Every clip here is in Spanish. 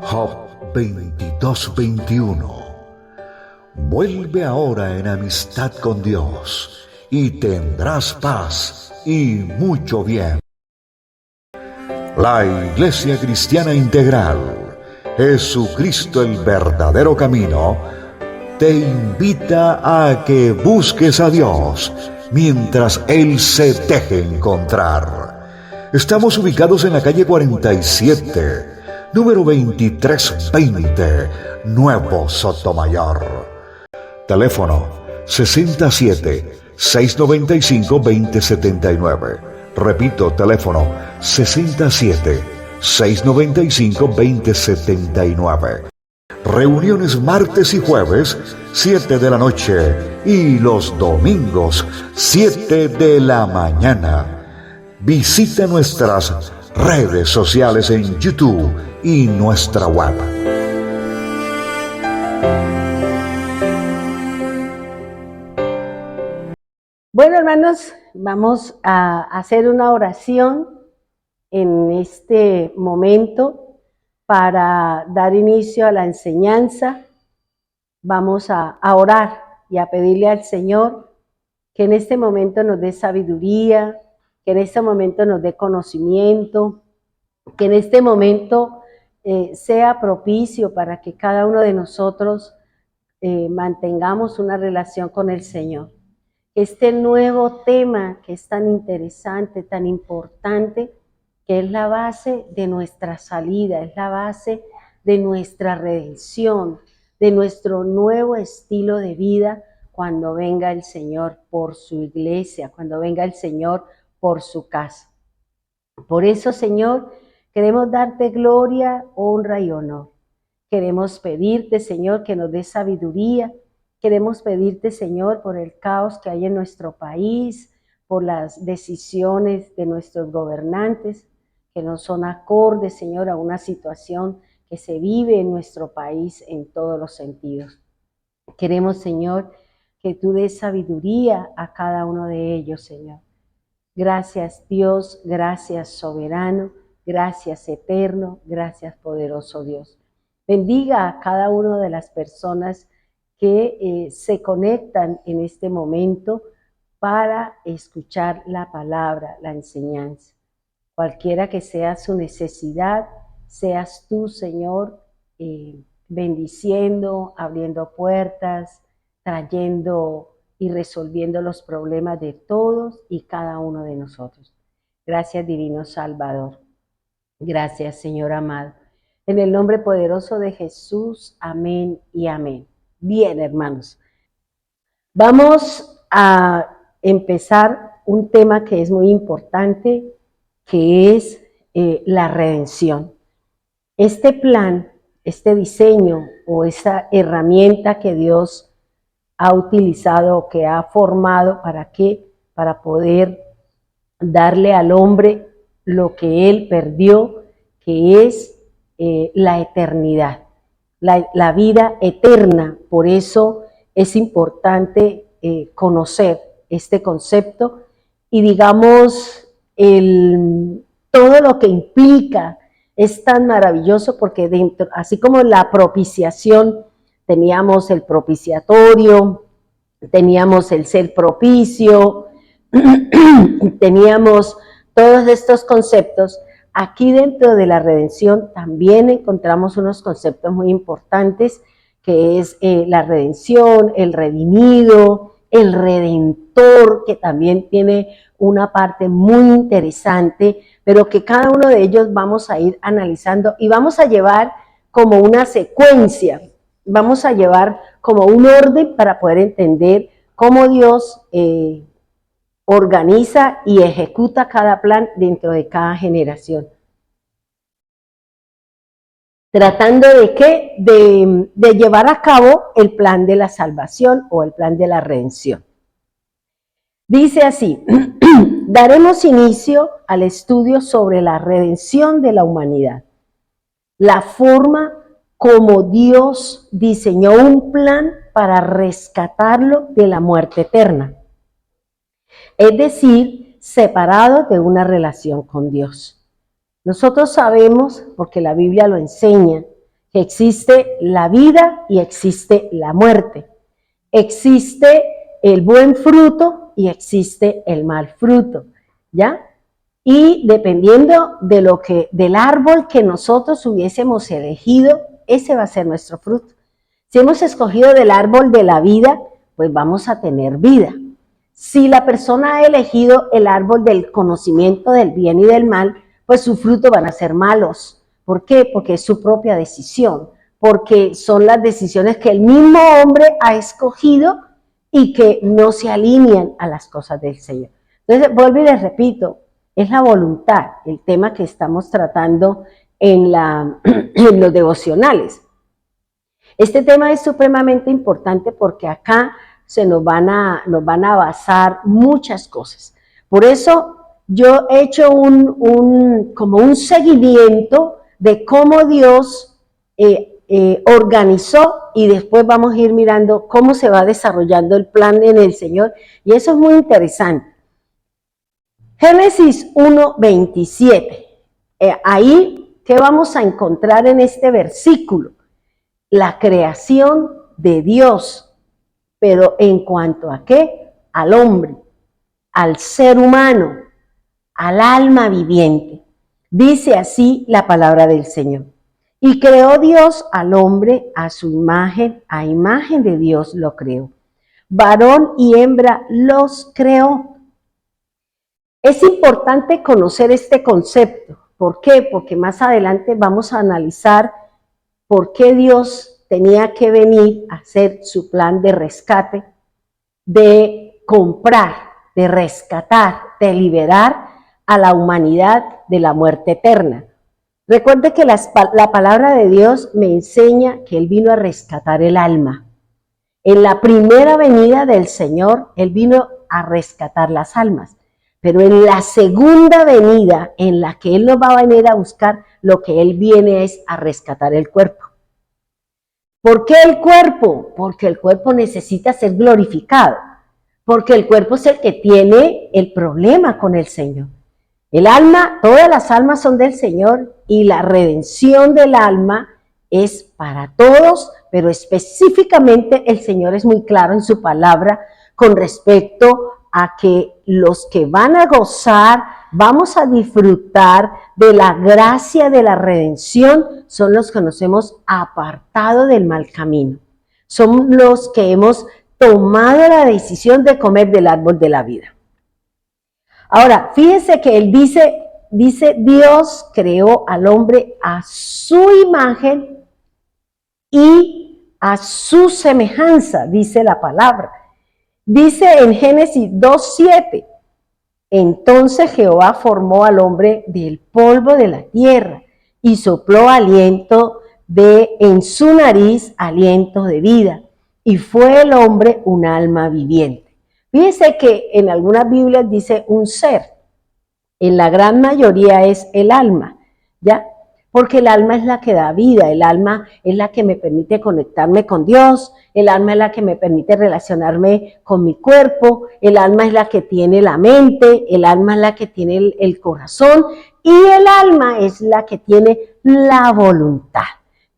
Job 22:21. Vuelve ahora en amistad con Dios y tendrás paz y mucho bien. La Iglesia Cristiana Integral, Jesucristo el verdadero camino, te invita a que busques a Dios mientras Él se deje encontrar. Estamos ubicados en la calle 47, número 2320, Nuevo Sotomayor. Teléfono 67-695-2079. Repito, teléfono 67-695-2079. Reuniones martes y jueves, 7 de la noche, y los domingos, 7 de la mañana. Visita nuestras redes sociales en YouTube y nuestra web. Bueno, hermanos, vamos a hacer una oración en este momento para dar inicio a la enseñanza. Vamos a orar y a pedirle al Señor que en este momento nos dé sabiduría, que en este momento nos dé conocimiento, que en este momento sea propicio para que cada uno de nosotros mantengamos una relación con el Señor. Este nuevo tema que es tan interesante, tan importante, que es la base de nuestra salida, es la base de nuestra redención, de nuestro nuevo estilo de vida cuando venga el Señor por su iglesia, cuando venga el Señor por su casa. Por eso, Señor, queremos darte gloria, honra y honor. Queremos pedirte, Señor, que nos des sabiduría. Queremos pedirte, Señor, por el caos que hay en nuestro país, por las decisiones de nuestros gobernantes, que no son acordes, Señor, a una situación que se vive en nuestro país en todos los sentidos. Queremos, Señor, que tú des sabiduría a cada uno de ellos, Señor. Gracias, Dios, gracias, soberano, gracias, eterno, gracias, poderoso Dios. Bendiga a cada una de las personas que se conectan en este momento para escuchar la palabra, la enseñanza. Cualquiera que sea su necesidad, seas tú, Señor, bendiciendo, abriendo puertas, trayendo y resolviendo los problemas de todos y cada uno de nosotros. Gracias, Divino Salvador. Gracias, Señor amado. En el nombre poderoso de Jesús, amén y amén. Bien, hermanos, vamos a empezar un tema que es muy importante, que es la redención. Este plan, este diseño o esa herramienta que Dios ha utilizado o que ha formado, ¿para qué? Para poder darle al hombre lo que él perdió, que es la eternidad. La vida eterna. Por eso es importante conocer este concepto y digamos todo lo que implica es tan maravilloso porque dentro, así como la propiciación, teníamos el propiciatorio, teníamos el ser propicio, teníamos todos estos conceptos. Aquí dentro de la redención también encontramos unos conceptos muy importantes, que es la redención, el redimido, el redentor, que también tiene una parte muy interesante, pero que cada uno de ellos vamos a ir analizando y vamos a llevar como una secuencia, vamos a llevar como un orden para poder entender cómo Dios organiza y ejecuta cada plan dentro de cada generación. Tratando de ¿qué? De llevar a cabo el plan de la salvación o el plan de la redención. Dice así, daremos inicio al estudio sobre la redención de la humanidad, la forma como Dios diseñó un plan para rescatarlo de la muerte eterna, es decir, separado de una relación con Dios. Nosotros sabemos, porque la Biblia lo enseña, que existe la vida y existe la muerte. Existe el buen fruto y existe el mal fruto, ¿ya? Y dependiendo del árbol que nosotros hubiésemos elegido, ese va a ser nuestro fruto. Si hemos escogido del árbol de la vida, pues vamos a tener vida. Si la persona ha elegido el árbol del conocimiento del bien y del mal, pues sus frutos van a ser malos. ¿Por qué? Porque es su propia decisión, porque son las decisiones que el mismo hombre ha escogido y que no se alinean a las cosas del Señor. Entonces, vuelvo y les repito, es la voluntad, el tema que estamos tratando en los devocionales. Este tema es supremamente importante porque acá nos van a basar muchas cosas. Por eso yo he hecho como un seguimiento de cómo Dios organizó, y después vamos a ir mirando cómo se va desarrollando el plan en el Señor, y eso es muy interesante. Génesis 1:27, ahí, ¿qué vamos a encontrar en este versículo? La creación de Dios, pero ¿en cuanto a qué? Al hombre, al ser humano, al alma viviente. Dice así la palabra del Señor. Y creó Dios al hombre a su imagen, a imagen de Dios lo creó. Varón y hembra los creó. Es importante conocer este concepto. ¿Por qué? Porque más adelante vamos a analizar por qué Dios tenía que venir a hacer su plan de rescate, de comprar, de rescatar, de liberar a la humanidad de la muerte eterna. Recuerde que la palabra de Dios me enseña que Él vino a rescatar el alma. En la primera venida del Señor, Él vino a rescatar las almas. Pero en la segunda venida, en la que Él nos va a venir a buscar, lo que Él viene es a rescatar el cuerpo. ¿Por qué el cuerpo? Porque el cuerpo necesita ser glorificado. Porque el cuerpo es el que tiene el problema con el Señor. El alma, todas las almas son del Señor y la redención del alma es para todos, pero específicamente el Señor es muy claro en su palabra con respecto a que los que van a gozar, vamos a disfrutar de la gracia de la redención, son los que nos hemos apartado del mal camino. Son los que hemos tomado la decisión de comer del árbol de la vida. Ahora, fíjense que Él dice, Dios creó al hombre a su imagen y a su semejanza, dice la palabra. Dice en Génesis 2:7, entonces Jehová formó al hombre del polvo de la tierra y sopló aliento en su nariz, aliento de vida, y fue el hombre un alma viviente. Fíjense que en algunas Biblias dice un ser, en la gran mayoría es el alma, ¿ya? Porque el alma es la que da vida, el alma es la que me permite conectarme con Dios, el alma es la que me permite relacionarme con mi cuerpo, el alma es la que tiene la mente, el alma es la que tiene el corazón y el alma es la que tiene la voluntad.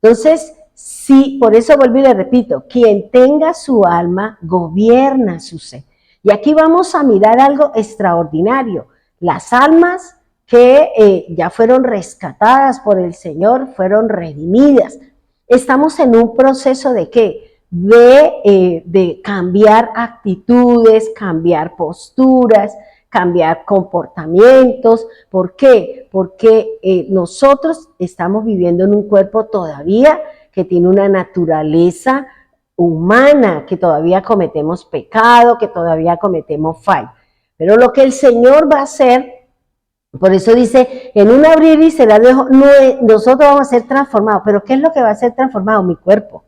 Entonces, sí, por eso vuelvo y le repito, quien tenga su alma gobierna su ser. Y aquí vamos a mirar algo extraordinario. Las almas que ya fueron rescatadas por el Señor, fueron redimidas. Estamos en un proceso de ¿qué? De cambiar actitudes, cambiar posturas, cambiar comportamientos. ¿Por qué? Porque nosotros estamos viviendo en un cuerpo todavía que tiene una naturaleza humana, que todavía cometemos pecado, que todavía cometemos fallo. Pero lo que el Señor va a hacer, por eso dice, en un abrir y cerrar de ojos, nosotros vamos a ser transformados. ¿Pero qué es lo que va a ser transformado? Mi cuerpo.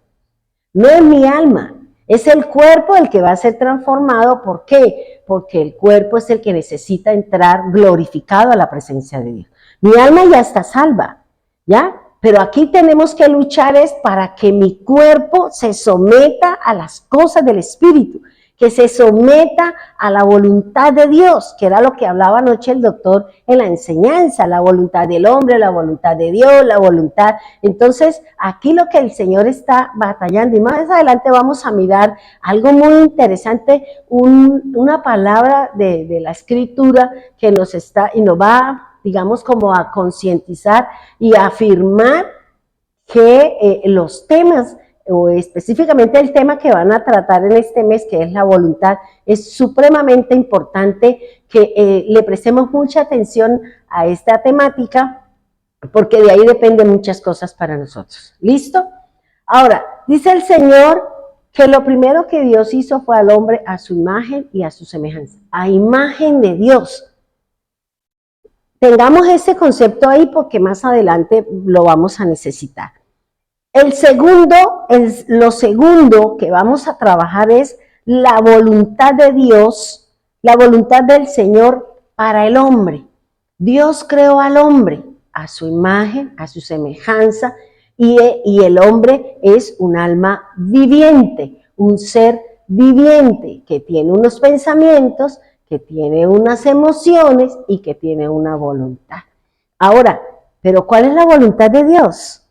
No es mi alma. Es el cuerpo el que va a ser transformado. ¿Por qué? Porque el cuerpo es el que necesita entrar glorificado a la presencia de Dios. Mi alma ya está salva, ¿ya? Pero aquí tenemos que luchar es para que mi cuerpo se someta a las cosas del Espíritu, que se someta a la voluntad de Dios, que era lo que hablaba anoche el doctor en la enseñanza, la voluntad del hombre, la voluntad de Dios, la voluntad. Entonces, aquí lo que el Señor está batallando, y más adelante vamos a mirar algo muy interesante, una palabra de la Escritura que nos está, y nos va, digamos, como a concientizar y a afirmar que los temas, o específicamente el tema que van a tratar en este mes, que es la voluntad, es supremamente importante que le prestemos mucha atención a esta temática, porque de ahí dependen muchas cosas para nosotros. ¿Listo? Ahora, dice el Señor que lo primero que Dios hizo fue al hombre a su imagen y a su semejanza, a imagen de Dios. Tengamos ese concepto ahí porque más adelante lo vamos a necesitar. Lo segundo que vamos a trabajar es la voluntad de Dios, la voluntad del Señor para el hombre. Dios creó al hombre a su imagen, a su semejanza, y el hombre es un alma viviente, un ser viviente que tiene unos pensamientos, que tiene unas emociones y que tiene una voluntad. Ahora, ¿pero cuál es la voluntad de Dios?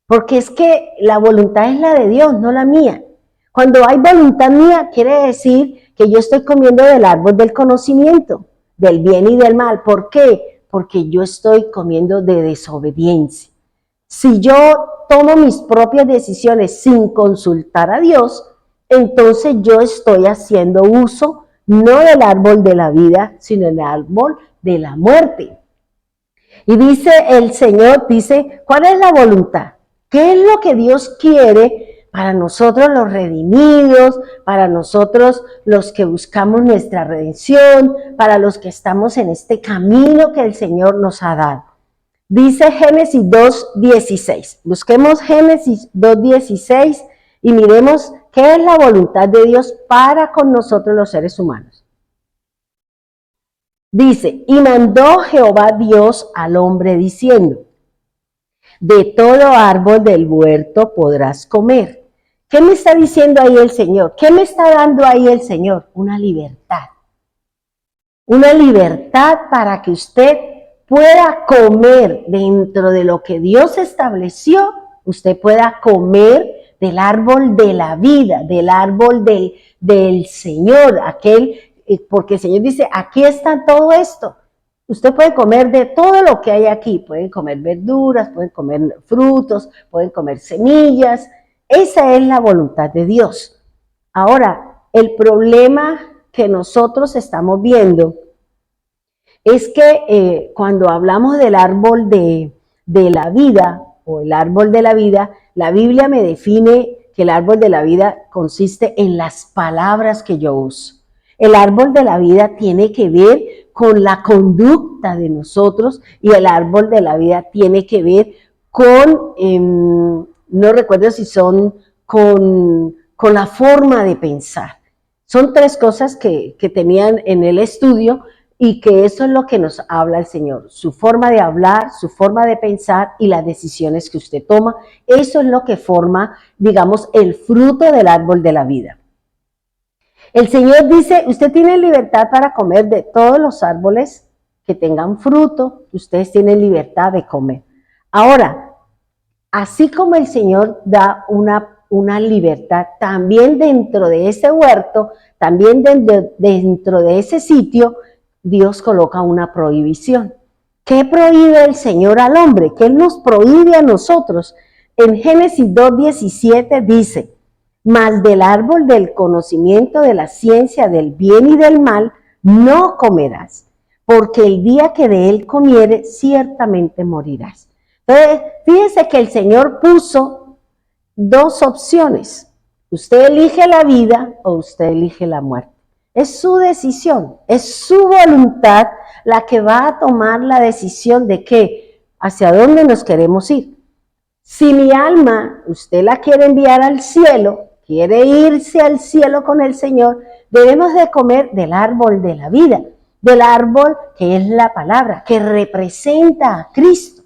Porque es que la voluntad es la de Dios, no la mía. Cuando hay voluntad mía, quiere decir que yo estoy comiendo del árbol del conocimiento, del bien y del mal. ¿Por qué? Porque yo estoy comiendo de desobediencia. Si yo tomo mis propias decisiones sin consultar a Dios, entonces yo estoy haciendo uso no del árbol de la vida, sino del árbol de la muerte. Y dice el Señor, dice, ¿cuál es la voluntad? ¿Qué es lo que Dios quiere para nosotros los redimidos, para nosotros los que buscamos nuestra redención, para los que estamos en este camino que el Señor nos ha dado? Dice Génesis 2:16. Busquemos Génesis 2:16 y miremos qué es la voluntad de Dios para con nosotros los seres humanos. Dice, y mandó Jehová Dios al hombre diciendo, de todo árbol del huerto podrás comer. ¿Qué me está diciendo ahí el Señor? ¿Qué me está dando ahí el Señor? Una libertad. Una libertad para que usted pueda comer dentro de lo que Dios estableció. Usted pueda comer del árbol de la vida, del árbol del Señor, porque el Señor dice, aquí está todo esto. Usted puede comer de todo lo que hay aquí, pueden comer verduras, pueden comer frutos, pueden comer semillas. Esa es la voluntad de Dios. Ahora, el problema que nosotros estamos viendo es que cuando hablamos del árbol de la vida o el árbol de la vida, la Biblia me define que el árbol de la vida consiste en las palabras que yo uso. El árbol de la vida tiene que ver con la conducta de nosotros y el árbol de la vida tiene que ver con, no recuerdo si son con la forma de pensar. Son tres cosas que tenían en el estudio y que eso es lo que nos habla el Señor. Su forma de hablar, su forma de pensar y las decisiones que usted toma. Eso es lo que forma, digamos, el fruto del árbol de la vida. El Señor dice, usted tiene libertad para comer de todos los árboles que tengan fruto, ustedes tienen libertad de comer. Ahora, así como el Señor da una libertad, también dentro de ese huerto, también dentro de ese sitio, Dios coloca una prohibición. ¿Qué prohíbe el Señor al hombre? ¿Qué Él nos prohíbe a nosotros? En Génesis 2:17 dice, mas del árbol del conocimiento de la ciencia del bien y del mal no comerás, porque el día que de él comieres, ciertamente morirás. Entonces, fíjense que el Señor puso dos opciones. Usted elige la vida o usted elige la muerte. Es su decisión, es su voluntad la que va a tomar la decisión de qué, hacia dónde nos queremos ir. Si mi alma, usted la quiere enviar al cielo, quiere irse al cielo con el Señor, debemos de comer del árbol de la vida, del árbol que es la palabra, que representa a Cristo.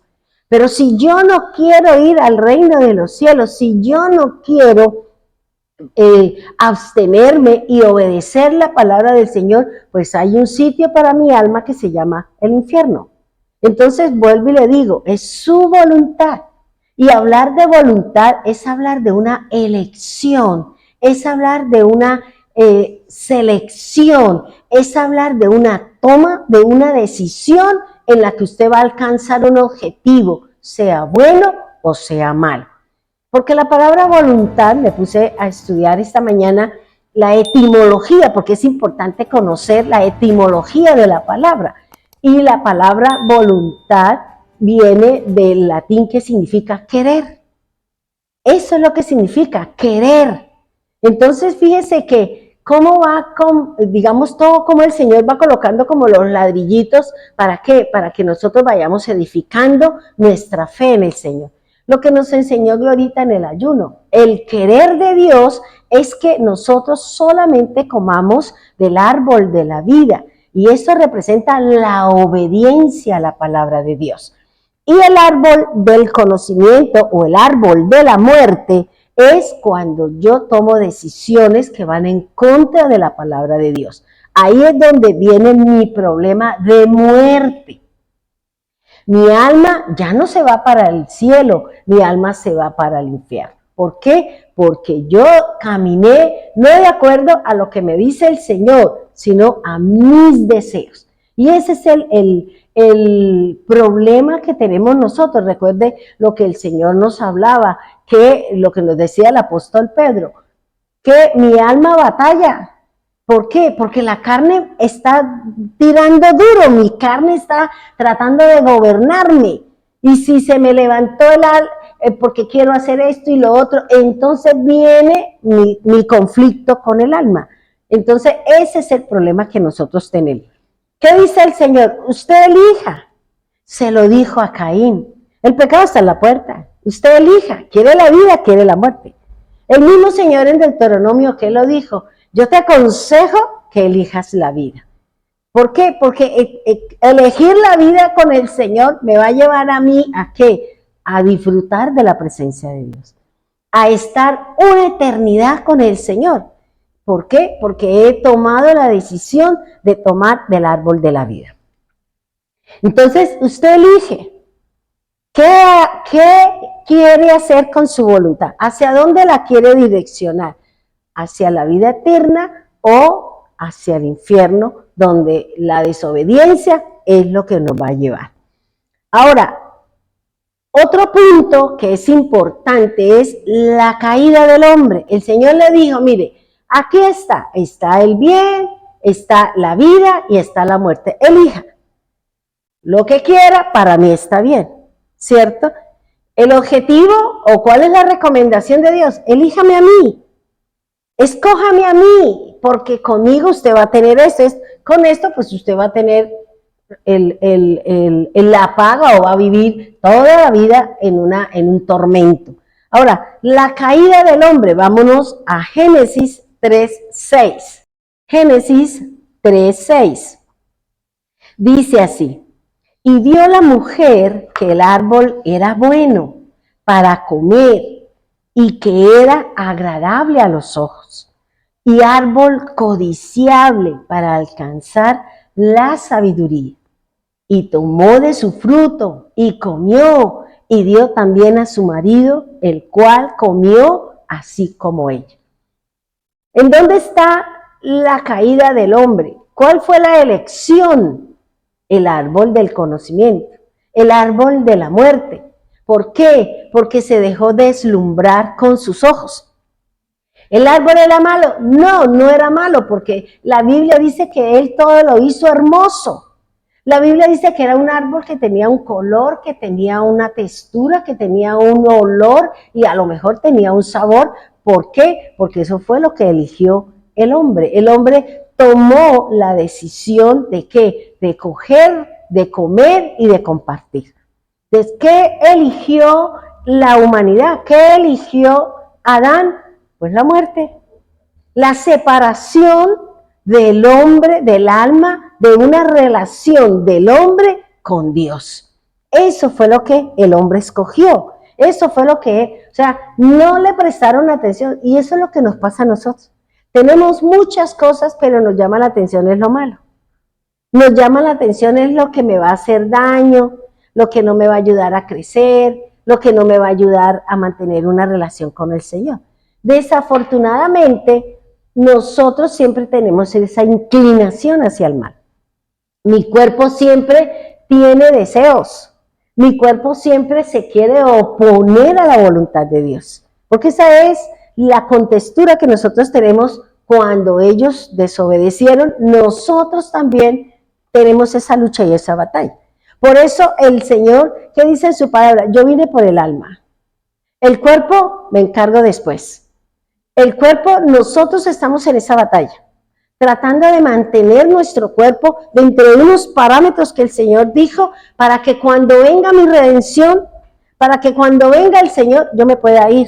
Pero si yo no quiero ir al reino de los cielos, si yo no quiero abstenerme y obedecer la palabra del Señor, pues hay un sitio para mi alma que se llama el infierno. Entonces vuelvo y le digo, es su voluntad. Y hablar de voluntad es hablar de una elección, es hablar de una selección, es hablar de una toma, de una decisión en la que usted va a alcanzar un objetivo, sea bueno o sea malo. Porque la palabra voluntad, me puse a estudiar esta mañana la etimología, porque es importante conocer la etimología de la palabra. Y la palabra voluntad viene del latín que significa querer. Eso es lo que significa, querer. Entonces, fíjese que cómo va, digamos, todo como el Señor va colocando como los ladrillitos, ¿para qué? Para que nosotros vayamos edificando nuestra fe en el Señor. Lo que nos enseñó Glorita en el ayuno, el querer de Dios es que nosotros solamente comamos del árbol de la vida, y esto representa la obediencia a la palabra de Dios. Y el árbol del conocimiento o el árbol de la muerte es cuando yo tomo decisiones que van en contra de la palabra de Dios. Ahí es donde viene mi problema de muerte. Mi alma ya no se va para el cielo, mi alma se va para el infierno. ¿Por qué? Porque yo caminé no de acuerdo a lo que me dice el Señor, sino a mis deseos. Y ese es el problema que tenemos nosotros. Recuerde lo que el Señor nos hablaba, que lo que nos decía el apóstol Pedro, que mi alma batalla. ¿Por qué? Porque la carne está tirando duro, mi carne está tratando de gobernarme. Y si se me levantó porque quiero hacer esto y lo otro, entonces viene mi conflicto con el alma. Entonces ese es el problema que nosotros tenemos. ¿Qué dice el Señor? Usted elija. Se lo dijo a Caín. El pecado está en la puerta. Usted elija. ¿Quiere la vida? ¿Quiere la muerte? El mismo Señor en Deuteronomio, ¿qué lo dijo? Yo te aconsejo que elijas la vida. ¿Por qué? Porque elegir la vida con el Señor me va a llevar a mí ¿a qué? A disfrutar de la presencia de Dios. A estar una eternidad con el Señor. ¿Por qué? Porque he tomado la decisión de tomar del árbol de la vida. Entonces, usted elige. ¿Qué quiere hacer con su voluntad? ¿Hacia dónde la quiere direccionar? ¿Hacia la vida eterna o hacia el infierno, donde la desobediencia es lo que nos va a llevar? Ahora, otro punto que es importante es la caída del hombre. El Señor le dijo, mire, aquí está el bien, está la vida y está la muerte. Elija lo que quiera, para mí está bien, ¿cierto? El objetivo o cuál es la recomendación de Dios, elíjame a mí. Escójame a mí, porque conmigo usted va a tener esto. Con esto, pues usted va a tener la paga o va a vivir toda la vida en un tormento. Ahora, la caída del hombre, vámonos a Génesis 3:6. Génesis 3:6. Dice así, y vio la mujer que el árbol era bueno para comer y que era agradable a los ojos, y árbol codiciable para alcanzar la sabiduría. Y tomó de su fruto y comió, y dio también a su marido, el cual comió así como ella. ¿En dónde está la caída del hombre? ¿Cuál fue la elección? El árbol del conocimiento, el árbol de la muerte. ¿Por qué? Porque se dejó deslumbrar con sus ojos. ¿El árbol era malo? No, no era malo, porque la Biblia dice que él todo lo hizo hermoso. La Biblia dice que era un árbol que tenía un color, que tenía una textura, que tenía un olor y a lo mejor tenía un sabor. ¿Por qué? Porque eso fue lo que eligió el hombre. El hombre tomó la decisión de ¿qué? De coger, de comer y de compartir. Entonces, ¿qué eligió la humanidad? ¿Qué eligió Adán? Pues la muerte, la separación del hombre, del alma, de una relación del hombre con Dios. Eso fue lo que el hombre escogió. Eso fue lo que, o sea, no le prestaron atención. Y eso es lo que nos pasa a nosotros. Tenemos muchas cosas, pero nos llama la atención es lo malo. Nos llama la atención es lo que me va a hacer daño, lo que no me va a ayudar a crecer, lo que no me va a ayudar a mantener una relación con el Señor. Desafortunadamente, nosotros siempre tenemos esa inclinación hacia el mal. Mi cuerpo siempre tiene deseos. Mi cuerpo siempre se quiere oponer a la voluntad de Dios. Porque esa es la contextura que nosotros tenemos cuando ellos desobedecieron. Nosotros también tenemos esa lucha y esa batalla. Por eso el Señor, ¿qué dice en su palabra? Yo vine por el alma. El cuerpo me encargo después. El cuerpo, nosotros estamos en esa batalla, tratando de mantener nuestro cuerpo dentro de unos parámetros que el Señor dijo para que cuando venga mi redención, para que cuando venga el Señor, yo me pueda ir.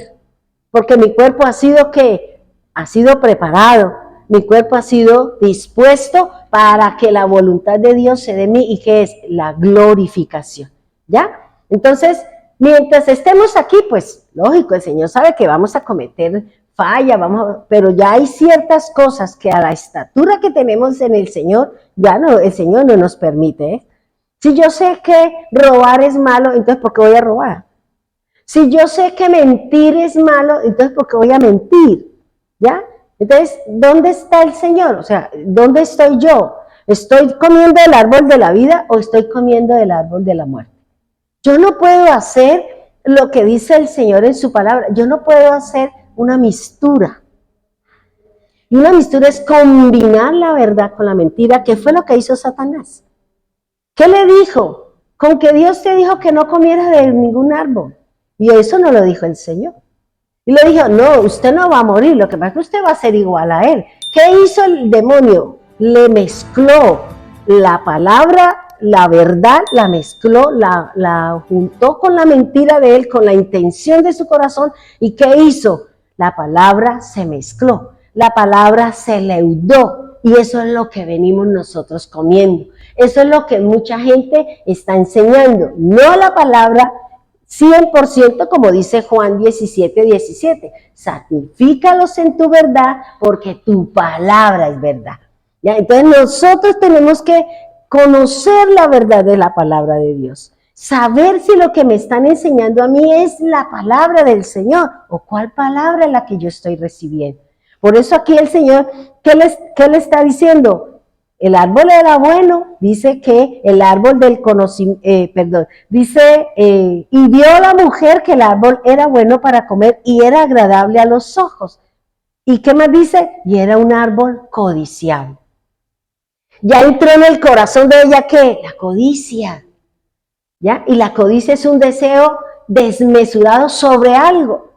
Porque mi cuerpo ha sido preparado, mi cuerpo ha sido dispuesto para que la voluntad de Dios se dé en mí y que es la glorificación, ¿ya? Entonces, mientras estemos aquí, pues, lógico, el Señor sabe que vamos a cometer falla, pero ya hay ciertas cosas que a la estatura que tenemos en el Señor, ya no, el Señor no nos permite, ¿eh? Si yo sé que robar es malo, entonces ¿por qué voy a robar? Si yo sé que mentir es malo, entonces ¿por qué voy a mentir? ¿Ya? Entonces, ¿dónde está el Señor? O sea, ¿dónde estoy yo? ¿Estoy comiendo del árbol de la vida o estoy comiendo del árbol de la muerte? Yo no puedo hacer lo que dice el Señor en su palabra. Yo no puedo hacer una mistura. Y una mistura es combinar la verdad con la mentira, que fue lo que hizo Satanás. ¿Qué le dijo? Con que Dios te dijo que no comieras de ningún árbol. Y eso no lo dijo el Señor. Y le dijo, no, usted no va a morir, lo que pasa es que usted va a ser igual a él. ¿Qué hizo el demonio? Le mezcló la palabra, la verdad, la mezcló, la juntó con la mentira de él, con la intención de su corazón. ¿Y qué hizo? La palabra se mezcló, la palabra se leudó. Y eso es lo que venimos nosotros comiendo. Eso es lo que mucha gente está enseñando. No la palabra 100%, como dice Juan 17:17. Santifícalos en tu verdad, porque tu palabra es verdad. ¿Ya? Entonces nosotros tenemos que conocer la verdad de la palabra de Dios. Saber si lo que me están enseñando a mí es la palabra del Señor o cuál palabra es la que yo estoy recibiendo. Por eso aquí el Señor, ¿qué le está diciendo? El árbol era bueno, dice que el árbol del conocimiento, dice, y vio la mujer que el árbol era bueno para comer y era agradable a los ojos. ¿Y qué más dice? Y era un árbol codiciable. Ya entró en el corazón de ella, ¿qué? La codicia. ¿Ya? Y la codicia es un deseo desmesurado sobre algo.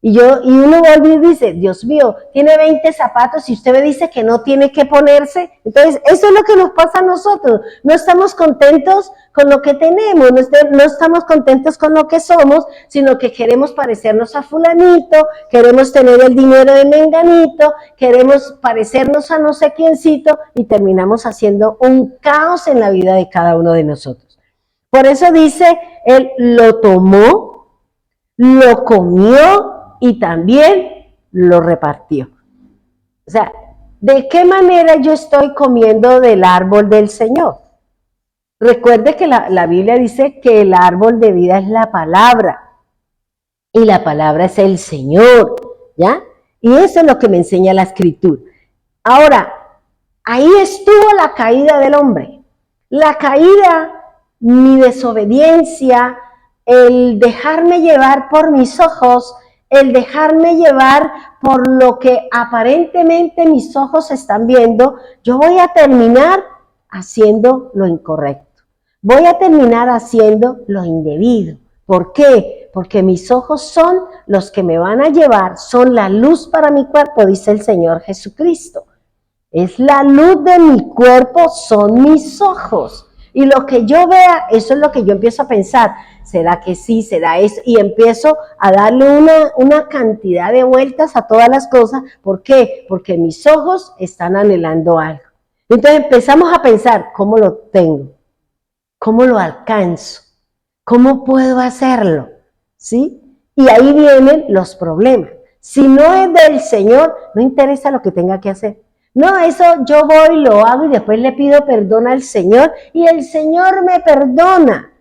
Y uno vuelve y dice, Dios mío, tiene 20 zapatos y usted me dice que no tiene que ponerse. Entonces, eso es lo que nos pasa a nosotros. No estamos contentos con lo que tenemos, no estamos contentos con lo que somos, sino que queremos parecernos a fulanito, queremos tener el dinero de menganito, queremos parecernos a no sé quiéncito y terminamos haciendo un caos en la vida de cada uno de nosotros. Por eso dice, él lo tomó, lo comió, y también lo repartió. O sea, ¿de qué manera yo estoy comiendo del árbol del Señor? Recuerde que la Biblia dice que el árbol de vida es la palabra. Y la palabra es el Señor, ¿ya? Y eso es lo que me enseña la Escritura. Ahora, ahí estuvo la caída del hombre. La caída, mi desobediencia, el dejarme llevar por mis ojos, el dejarme llevar por lo que aparentemente mis ojos están viendo, yo voy a terminar haciendo lo incorrecto. Voy a terminar haciendo lo indebido. ¿Por qué? Porque mis ojos son los que me van a llevar, son la luz para mi cuerpo, dice el Señor Jesucristo. Es la luz de mi cuerpo, son mis ojos. Y lo que yo vea, eso es lo que yo empiezo a pensar. ¿Será que sí? ¿Será eso? Y empiezo a darle una cantidad de vueltas a todas las cosas. ¿Por qué? Porque mis ojos están anhelando algo. Entonces empezamos a pensar, ¿cómo lo tengo? ¿Cómo lo alcanzo? ¿Cómo puedo hacerlo? ¿Sí? Y ahí vienen los problemas. Si no es del Señor, no interesa lo que tenga que hacer. No, eso yo voy, lo hago y después le pido perdón al Señor y el Señor me perdona.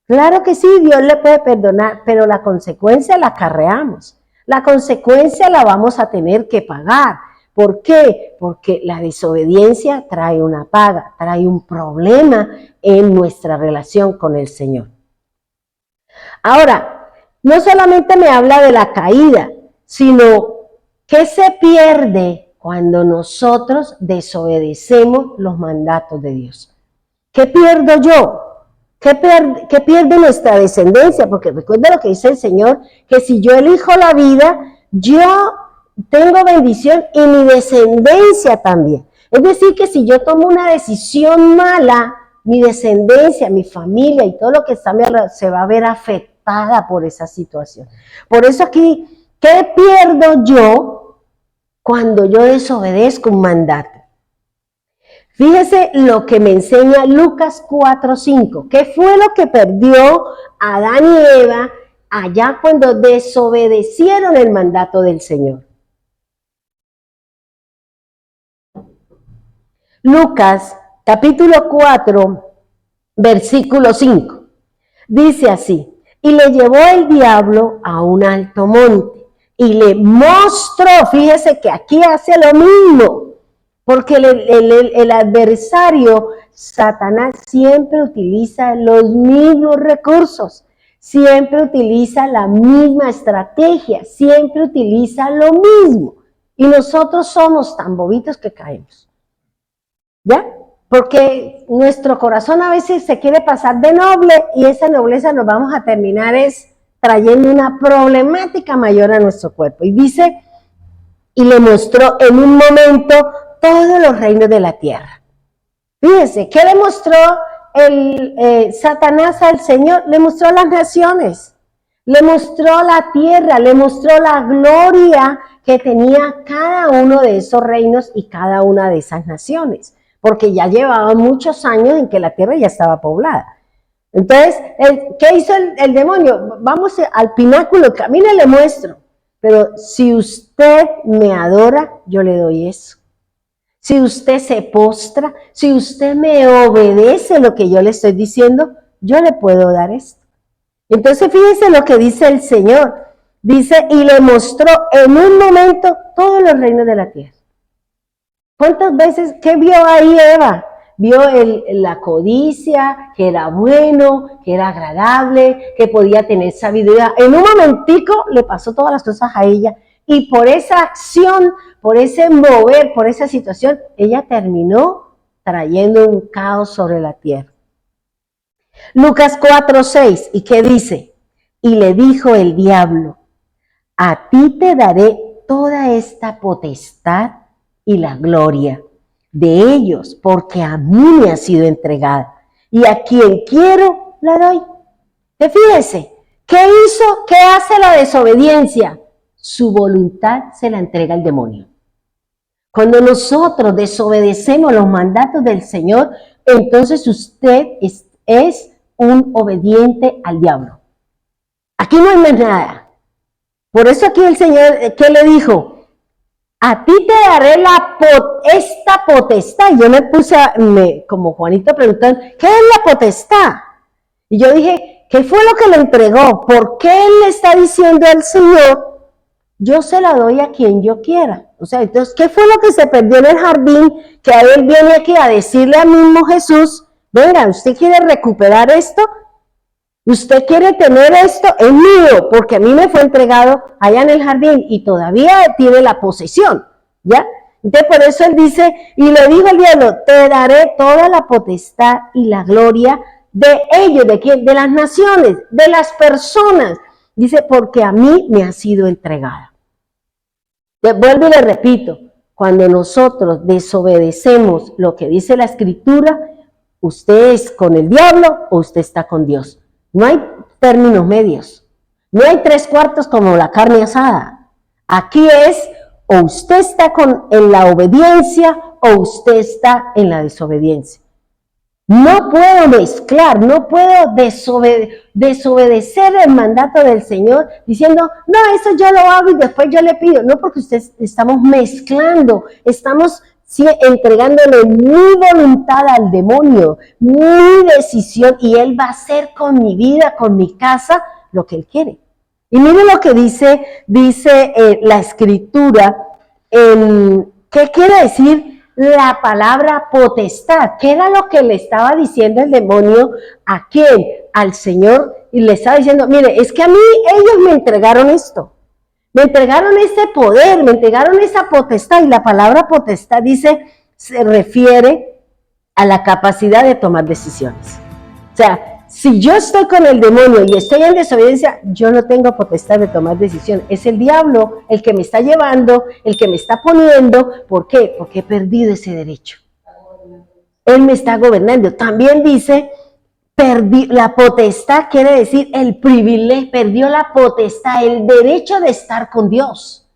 Claro que sí, Dios le puede perdonar, pero la consecuencia la acarreamos. La consecuencia la vamos a tener que pagar. ¿Por qué? Porque la desobediencia trae una paga, trae un problema en nuestra relación con el Señor. Ahora, no solamente me habla de la caída, sino que se pierde cuando nosotros desobedecemos los mandatos de Dios. ¿Qué pierdo yo? ¿Qué pierde nuestra descendencia? Porque recuerda lo que dice el Señor, que si yo elijo la vida, yo tengo bendición y mi descendencia también. Es decir, que si yo tomo una decisión mala, mi descendencia, mi familia y todo lo que está a mi alrededor se va a ver afectada por esa situación. Por eso aquí, ¿qué pierdo yo cuando yo desobedezco un mandato? Fíjese lo que me enseña Lucas 4:5. ¿Qué fue lo que perdió Adán y Eva allá cuando desobedecieron el mandato del Señor? Lucas capítulo 4, versículo 5. Dice así, y le llevó el diablo a un alto monte y le mostró, fíjese que aquí hace lo mismo, porque el adversario, Satanás, siempre utiliza los mismos recursos, siempre utiliza la misma estrategia, siempre utiliza lo mismo. Y nosotros somos tan bobitos que caemos. ¿Ya? Porque nuestro corazón a veces se quiere pasar de noble y esa nobleza nos vamos a terminar trayendo una problemática mayor a nuestro cuerpo. Y dice, y le mostró en un momento todos los reinos de la tierra. Fíjense, ¿qué le mostró Satanás al Señor? Le mostró las naciones, le mostró la tierra, le mostró la gloria que tenía cada uno de esos reinos y cada una de esas naciones, porque ya llevaban muchos años en que la tierra ya estaba poblada. Entonces, ¿qué hizo el demonio? Vamos al pináculo, camine, le muestro. Pero si usted me adora, yo le doy eso. Si usted se postra, si usted me obedece lo que yo le estoy diciendo, yo le puedo dar esto. Entonces fíjense lo que dice el Señor. Dice, y le mostró en un momento todos los reinos de la tierra. ¿Cuántas veces, qué vio ahí Eva? Vio la codicia, que era bueno, que era agradable, que podía tener sabiduría. En un momentico le pasó todas las cosas a ella. Y por esa acción, por ese mover, por esa situación, ella terminó trayendo un caos sobre la tierra. Lucas 4:6, ¿y qué dice? Y le dijo el diablo, a ti te daré toda esta potestad y la gloria de ellos, porque a mí me ha sido entregada, y a quien quiero la doy. Fíjese, ¿qué hizo? ¿Qué hace la desobediencia? Su voluntad se la entrega al demonio. Cuando nosotros desobedecemos los mandatos del Señor, entonces usted es un obediente al diablo. Aquí no hay más nada. Por eso aquí el Señor, ¿qué le dijo? A ti te daré esta potestad. Yo me puse, como Juanito preguntó, ¿qué es la potestad? Y yo dije, ¿qué fue lo que le entregó? ¿Por qué él le está diciendo al Señor, yo se la doy a quien yo quiera? O sea, entonces, ¿qué fue lo que se perdió en el jardín? Que a él viene aquí a decirle al mismo Jesús, venga, ¿usted quiere recuperar esto? ¿Usted quiere tener esto? Es mío, porque a mí me fue entregado allá en el jardín y todavía tiene la posesión, ¿ya? Entonces por eso él dice, y le dijo el diablo, te daré toda la potestad y la gloria de ellos, ¿de quién? De las naciones, de las personas. Dice, porque a mí me ha sido entregada. Vuelvo y le repito, cuando nosotros desobedecemos lo que dice la Escritura, ¿Usted es con el diablo o usted está con Dios? No hay términos medios. No hay tres cuartos como la carne asada. Aquí es o usted está en la obediencia o usted está en la desobediencia. No puedo mezclar, no puedo desobedecer el mandato del Señor diciendo, no, eso yo lo hago y después yo le pido. No, porque estamos mezclando, estamos entregándole mi voluntad al demonio, mi decisión, y Él va a hacer con mi vida, con mi casa, lo que Él quiere. Y mire lo que dice la Escritura, ¿qué quiere decir la palabra potestad? ¿Qué era lo que le estaba diciendo el demonio a quién? Al Señor, y le estaba diciendo, mire, es que a mí ellos me entregaron esto. Me entregaron ese poder, me entregaron esa potestad, y la palabra potestad se refiere a la capacidad de tomar decisiones. O sea, si yo estoy con el demonio y estoy en desobediencia, yo no tengo potestad de tomar decisiones. Es el diablo el que me está llevando, el que me está poniendo. ¿Por qué? Porque he perdido ese derecho. Él me está gobernando. También dice, la potestad quiere decir el privilegio, perdió la potestad, el derecho de estar con Dios.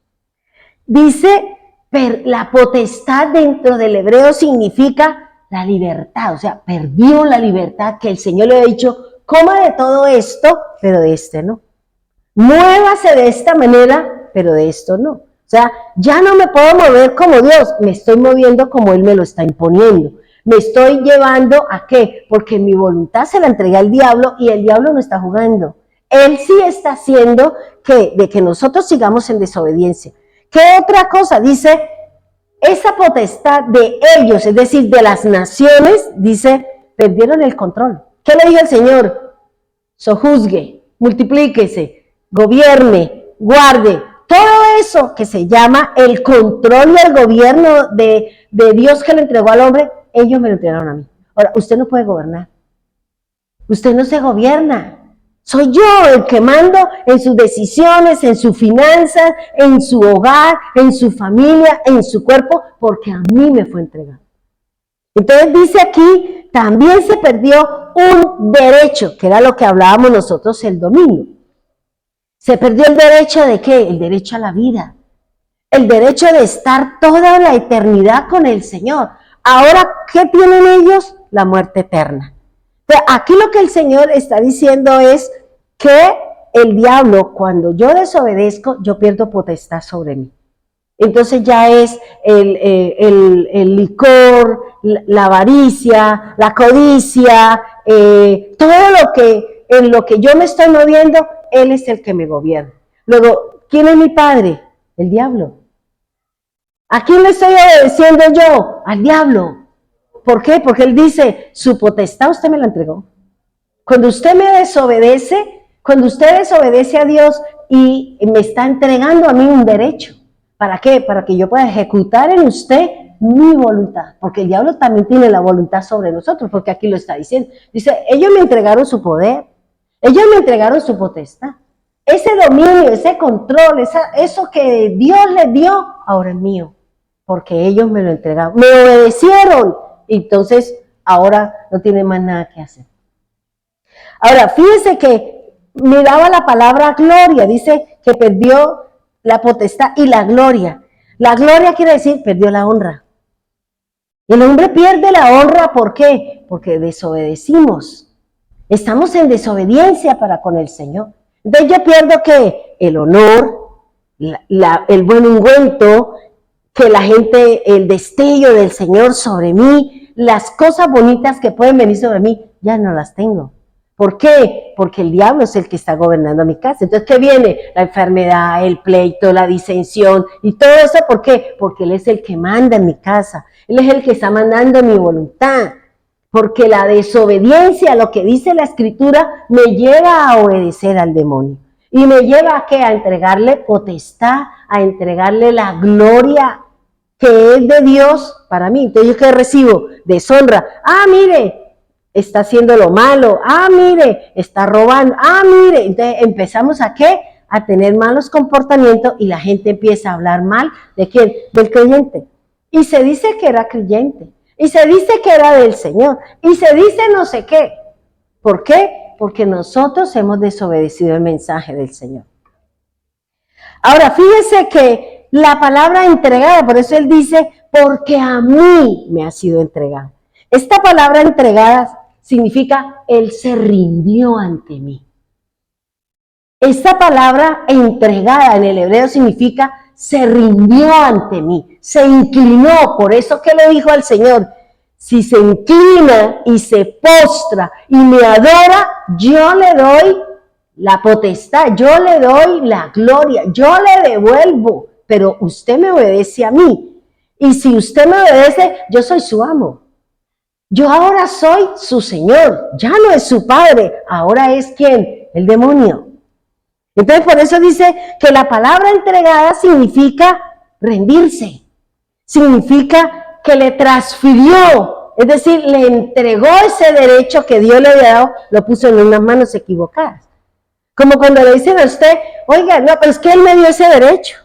Dice, la potestad dentro del hebreo significa la libertad, o sea, perdió la libertad que el Señor le ha dicho, coma de todo esto, pero de este no. Muévase de esta manera, pero de esto no. O sea, ya no me puedo mover como Dios, me estoy moviendo como Él me lo está imponiendo. Me estoy llevando ¿a qué? Porque mi voluntad se la entregué al diablo y el diablo no está jugando. Él sí está haciendo de que nosotros sigamos en desobediencia. ¿Qué otra cosa? Dice, esa potestad de ellos, es decir, de las naciones, dice, perdieron el control. ¿Qué le dijo el Señor? Sojuzgue, multiplíquese, gobierne, guarde. Todo eso que se llama el control y el gobierno de Dios que le entregó al hombre, ellos me lo entregaron a mí. Ahora, usted no puede gobernar. Usted no se gobierna. Soy yo el que mando en sus decisiones, en sus finanzas, en su hogar, en su familia, en su cuerpo, porque a mí me fue entregado. Entonces dice aquí, también se perdió un derecho, que era lo que hablábamos nosotros el domingo. Se perdió el derecho ¿de qué? El derecho a la vida. El derecho de estar toda la eternidad con el Señor. Ahora, ¿qué tienen ellos? La muerte eterna. Pero aquí lo que el Señor está diciendo es que el diablo, cuando yo desobedezco, yo pierdo potestad sobre mí. Entonces ya es el licor, la avaricia, la codicia, todo en lo que yo me estoy moviendo, Él es el que me gobierna. Luego, ¿quién es mi padre? El diablo. ¿A quién le estoy obedeciendo yo? Al diablo. ¿Por qué? Porque Él dice, su potestad usted me la entregó. Cuando usted me desobedece, cuando usted desobedece a Dios y me está entregando a mí un derecho. ¿Para qué? Para que yo pueda ejecutar en usted mi voluntad. Porque el diablo también tiene la voluntad sobre nosotros, porque aquí lo está diciendo. Dice, ellos me entregaron su poder, ellos me entregaron su potestad. Ese dominio, ese control, eso que Dios les dio, ahora es mío. Porque ellos me lo entregaron, me obedecieron. Entonces, ahora no tiene más nada que hacer. Ahora, fíjense que miraba la palabra gloria, dice que perdió la potestad y la gloria. La gloria quiere decir, perdió la honra. El hombre pierde la honra, ¿por qué? Porque desobedecimos. Estamos en desobediencia para con el Señor. Entonces yo pierdo ¿qué? El honor, el buen ungüento, que la gente, el destello del Señor sobre mí, las cosas bonitas que pueden venir sobre mí, ya no las tengo. ¿Por qué? Porque el diablo es el que está gobernando mi casa. Entonces, ¿qué viene? La enfermedad, el pleito, la disensión y todo eso, ¿por qué? Porque Él es el que manda en mi casa. Él es el que está mandando mi voluntad. Porque la desobediencia, lo que dice la Escritura, me lleva a obedecer al demonio. ¿Y me lleva a qué? A entregarle potestad, a entregarle la gloria que es de Dios para mí. Entonces, ¿yo qué recibo? Deshonra. Ah, mire, está haciendo lo malo. Ah, mire, está robando. Ah, mire. Entonces, empezamos ¿a qué? A tener malos comportamientos y la gente empieza a hablar mal. ¿De quién? Del creyente. Y se dice que era creyente. y se dice que era del Señor, y se dice no sé qué. ¿Por qué? Porque nosotros hemos desobedecido el mensaje del Señor. Ahora, fíjese que la palabra entregada, por eso él dice, porque a mí me ha sido entregada. Esta palabra entregada significa, él se rindió ante mí. Esta palabra entregada en el hebreo significa, se rindió ante mí, se inclinó. Por eso que le dijo al Señor, si se inclina y se postra y me adora, yo le doy la potestad, yo le doy la gloria, yo le devuelvo, pero usted me obedece a mí. Y si usted me obedece, yo soy su amo. Yo ahora soy su Señor, ya no es su padre, ahora es ¿quién? El demonio. Entonces por eso dice que la palabra entregada significa rendirse, significa que le transfirió, es decir, le entregó ese derecho que Dios le había dado, lo puso en unas manos equivocadas. Como cuando le dicen a usted, oiga, no, pero es que él me dio ese derecho.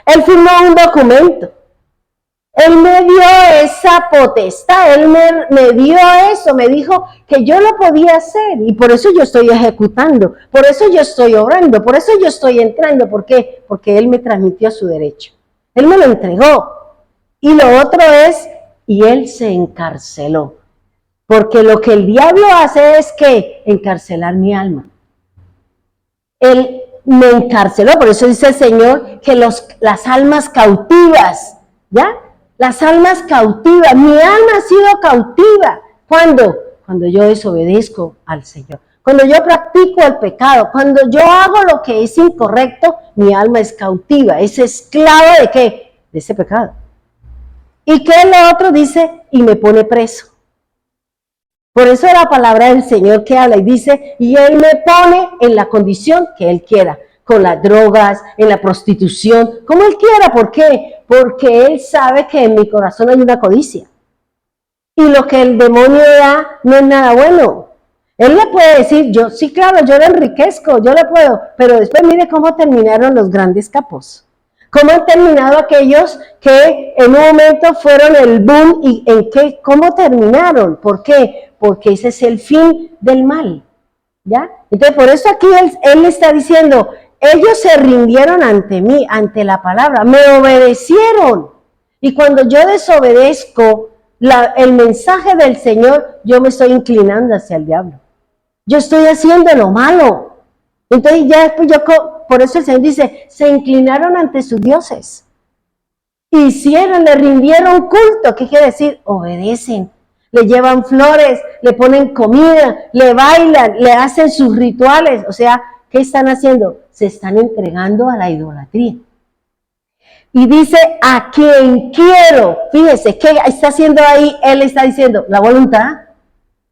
Él firmó un documento. Él me dio esa potestad, él me dio eso, me dijo que yo lo podía hacer y por eso yo estoy ejecutando, por eso yo estoy obrando, por eso yo estoy entrando. ¿Por qué? Porque él me transmitió su derecho. Él me lo entregó. Y lo otro es, y él se encarceló. Porque lo que el diablo hace es que encarcelar mi alma. Él me encarceló, por eso dice el Señor que las almas cautivas, ¿ya? Las almas cautivas, mi alma ha sido cautiva. ¿Cuándo? Cuando yo desobedezco al Señor. Cuando yo practico el pecado, cuando yo hago lo que es incorrecto, mi alma es cautiva, es esclava ¿de qué? De ese pecado. ¿Y qué lo otro dice? Y me pone preso. Por eso la palabra del Señor que habla y dice, y Él me pone en la condición que Él quiera, con las drogas, en la prostitución, como Él quiera. ¿Por qué? Porque Él sabe que en mi corazón hay una codicia. Y lo que el demonio da no es nada bueno. Él le puede decir, yo sí, claro, yo le enriquezco, yo le puedo, pero después mire cómo terminaron los grandes capos. ¿Cómo han terminado aquellos que en un momento fueron el boom y cómo terminaron? ¿Por qué? Porque ese es el fin del mal, ¿ya? Entonces, por eso aquí él está diciendo, ellos se rindieron ante mí, ante la palabra, me obedecieron. Y cuando yo desobedezco el mensaje del Señor, yo me estoy inclinando hacia el diablo. Yo estoy haciendo lo malo. Entonces ya después por eso el Señor dice, se inclinaron ante sus dioses. Le rindieron culto. ¿Qué quiere decir? Obedecen. Le llevan flores, le ponen comida, le bailan, le hacen sus rituales. O sea, ¿qué están haciendo? Se están entregando a la idolatría. Y dice, a quien quiero. Fíjese, ¿qué está haciendo ahí? Él está diciendo, la voluntad.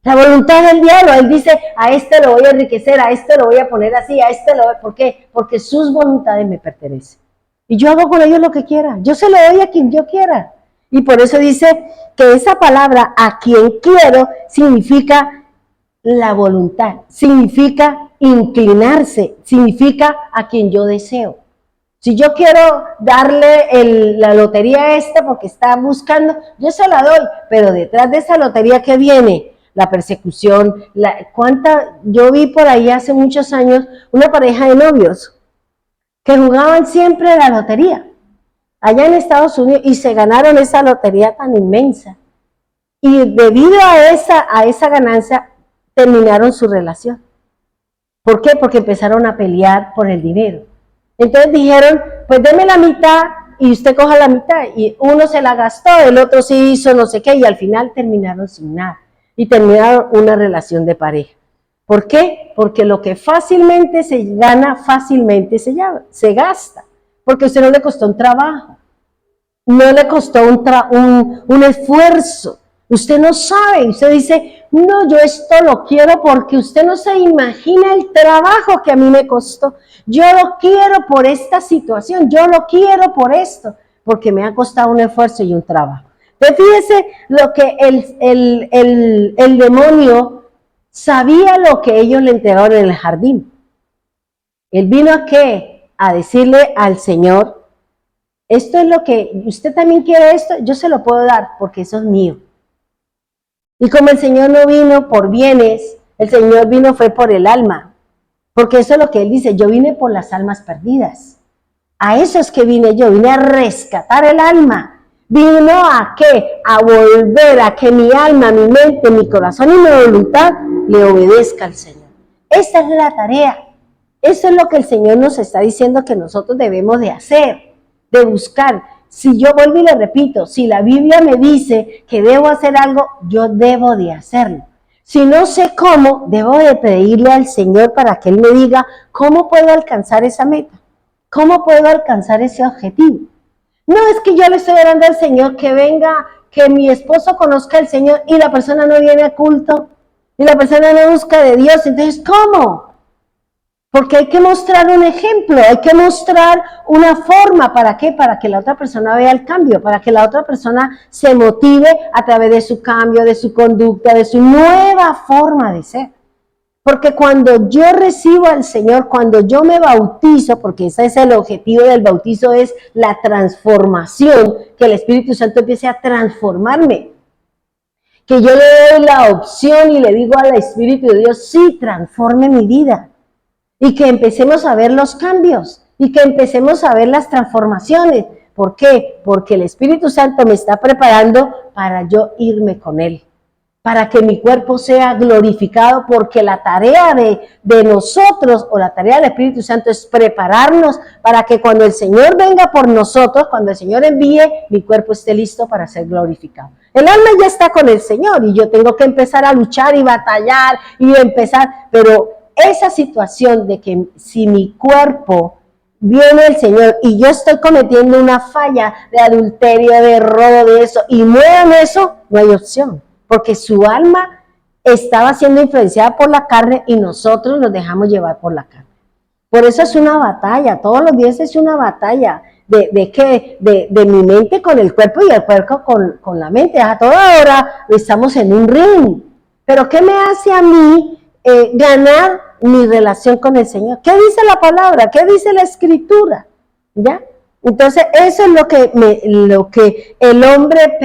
La voluntad del diablo. Él dice, a este lo voy a enriquecer, a este lo voy a poner así, a este lo voy a... ¿Por qué? Porque sus voluntades me pertenecen. Y yo hago con ellos lo que quiera. Yo se lo doy a quien yo quiera. Y por eso dice que esa palabra, a quien quiero, significa la voluntad. Significa inclinarse. Significa a quien yo deseo. Si yo quiero darle la lotería a esta porque está buscando, yo se la doy. Pero detrás de esa lotería que viene, la persecución, yo vi por ahí hace muchos años una pareja de novios que jugaban siempre la lotería allá en Estados Unidos y se ganaron esa lotería tan inmensa y debido a esa ganancia terminaron su relación. ¿Por qué? Porque empezaron a pelear por el dinero. Entonces dijeron, pues deme la mitad y usted coja la mitad, y uno se la gastó, el otro sí hizo no sé qué, y al final terminaron sin nada y terminaron una relación de pareja. ¿Por qué? Porque lo que fácilmente se gana, fácilmente se gasta. Porque a usted no le costó un trabajo, no le costó un esfuerzo. Usted no sabe, usted dice, no, yo esto lo quiero porque usted no se imagina el trabajo que a mí me costó. Yo lo quiero por esta situación, yo lo quiero por esto, porque me ha costado un esfuerzo y un trabajo. Pero fíjese lo que el demonio sabía lo que ellos le entregaron en el jardín. Él vino a ¿qué? A decirle al Señor, Esto es lo que, usted también quiere esto, yo se lo puedo dar porque eso es mío. Y como el Señor no vino por bienes, el Señor vino fue por el alma. Porque eso es lo que Él dice, yo vine por las almas perdidas. A eso es que vine yo, vine a rescatar el alma. Vino a qué? A volver a que mi alma, mi mente, mi corazón y mi voluntad le obedezca al Señor. Esa es la tarea. Eso es lo que el Señor nos está diciendo que nosotros debemos de hacer, de buscar. Si yo vuelvo y le repito, si la Biblia me dice que debo hacer algo, yo debo de hacerlo. Si no sé cómo, debo de pedirle al Señor para que Él me diga cómo puedo alcanzar esa meta, cómo puedo alcanzar ese objetivo. No es que yo le estoy orando al Señor que venga, que mi esposo conozca al Señor y la persona no viene a culto y la persona no busca de Dios. Entonces, ¿cómo? Porque hay que mostrar un ejemplo, hay que mostrar una forma. ¿Para qué? Para que la otra persona vea el cambio, para que la otra persona se motive a través de su cambio, de su conducta, de su nueva forma de ser. Porque cuando yo recibo al Señor, cuando yo me bautizo, porque ese es el objetivo del bautizo, es la transformación, que el Espíritu Santo empiece a transformarme. Que yo le doy la opción y le digo al Espíritu de Dios, sí, transforme mi vida. Y que empecemos a ver los cambios y que empecemos a ver las transformaciones. ¿Por qué? Porque el Espíritu Santo me está preparando para yo irme con Él, para que mi cuerpo sea glorificado, porque la tarea de nosotros o la tarea del Espíritu Santo es prepararnos para que cuando el Señor venga por nosotros, cuando el Señor envíe, mi cuerpo esté listo para ser glorificado. El alma ya está con el Señor y yo tengo que empezar a luchar y batallar y empezar, pero esa situación de que si mi cuerpo viene el Señor y yo estoy cometiendo una falla de adulterio, de robo, de eso, y muevan eso, no hay opción, porque su alma estaba siendo influenciada por la carne y nosotros nos dejamos llevar por la carne. Por eso es una batalla, todos los días es una batalla. ¿De qué? De mi mente con el cuerpo y el cuerpo con la mente. A toda hora estamos en un ring. Pero ¿qué me hace a mí ganar mi relación con el Señor? ¿Qué dice la palabra? ¿Qué dice la Escritura? ¿Ya? Entonces eso es lo que el hombre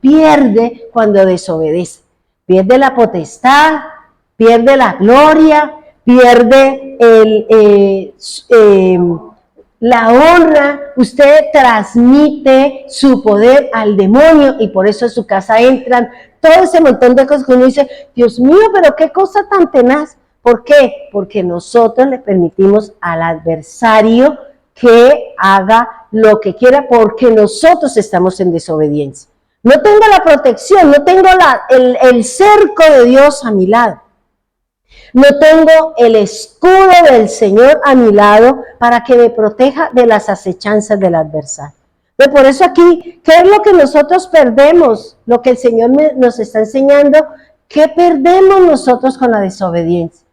pierde cuando desobedece. Pierde la potestad, pierde la gloria, pierde la honra. Usted transmite su poder al demonio y por eso en su casa entran todo ese montón de cosas que uno dice, Dios mío, pero qué cosa tan tenaz. ¿Por qué? Porque nosotros le permitimos al adversario que haga lo que quiera porque nosotros estamos en desobediencia. No tengo la protección, no tengo el cerco de Dios a mi lado. No tengo el escudo del Señor a mi lado para que me proteja de las acechanzas del adversario. Pero por eso aquí, ¿qué es lo que nosotros perdemos? Lo que el Señor nos está enseñando, ¿qué perdemos nosotros con la desobediencia?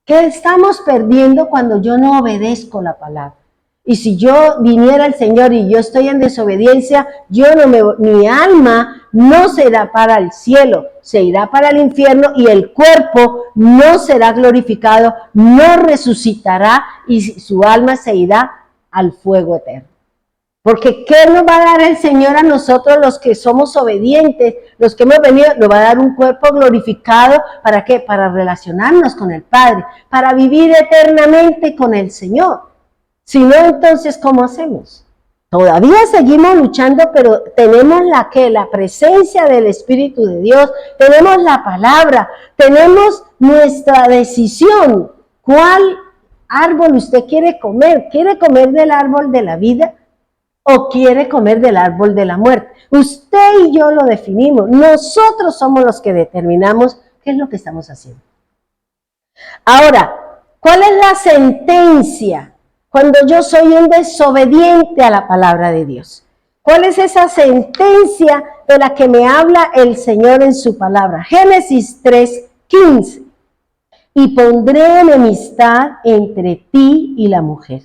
¿Qué estamos perdiendo cuando yo no obedezco la palabra? Y si yo viniera al Señor y yo estoy en desobediencia, mi alma no será para el cielo, se irá para el infierno y el cuerpo no será glorificado, no resucitará y su alma se irá al fuego eterno. Porque ¿qué nos va a dar el Señor a nosotros los que somos obedientes, los que hemos venido? Nos va a dar un cuerpo glorificado, ¿para qué? Para relacionarnos con el Padre, para vivir eternamente con el Señor. Si no, entonces, ¿cómo hacemos? Todavía seguimos luchando, pero tenemos la presencia del Espíritu de Dios, tenemos la palabra, tenemos nuestra decisión. ¿Cuál árbol usted quiere comer? ¿Quiere comer del árbol de la vida o quiere comer del árbol de la muerte? Usted y yo lo definimos. Nosotros somos los que determinamos qué es lo que estamos haciendo. Ahora, ¿cuál es la sentencia cuando yo soy un desobediente a la palabra de Dios? ¿Cuál es esa sentencia de la que me habla el Señor en su palabra? Génesis 3:15. Y pondré enemistad entre ti y la mujer,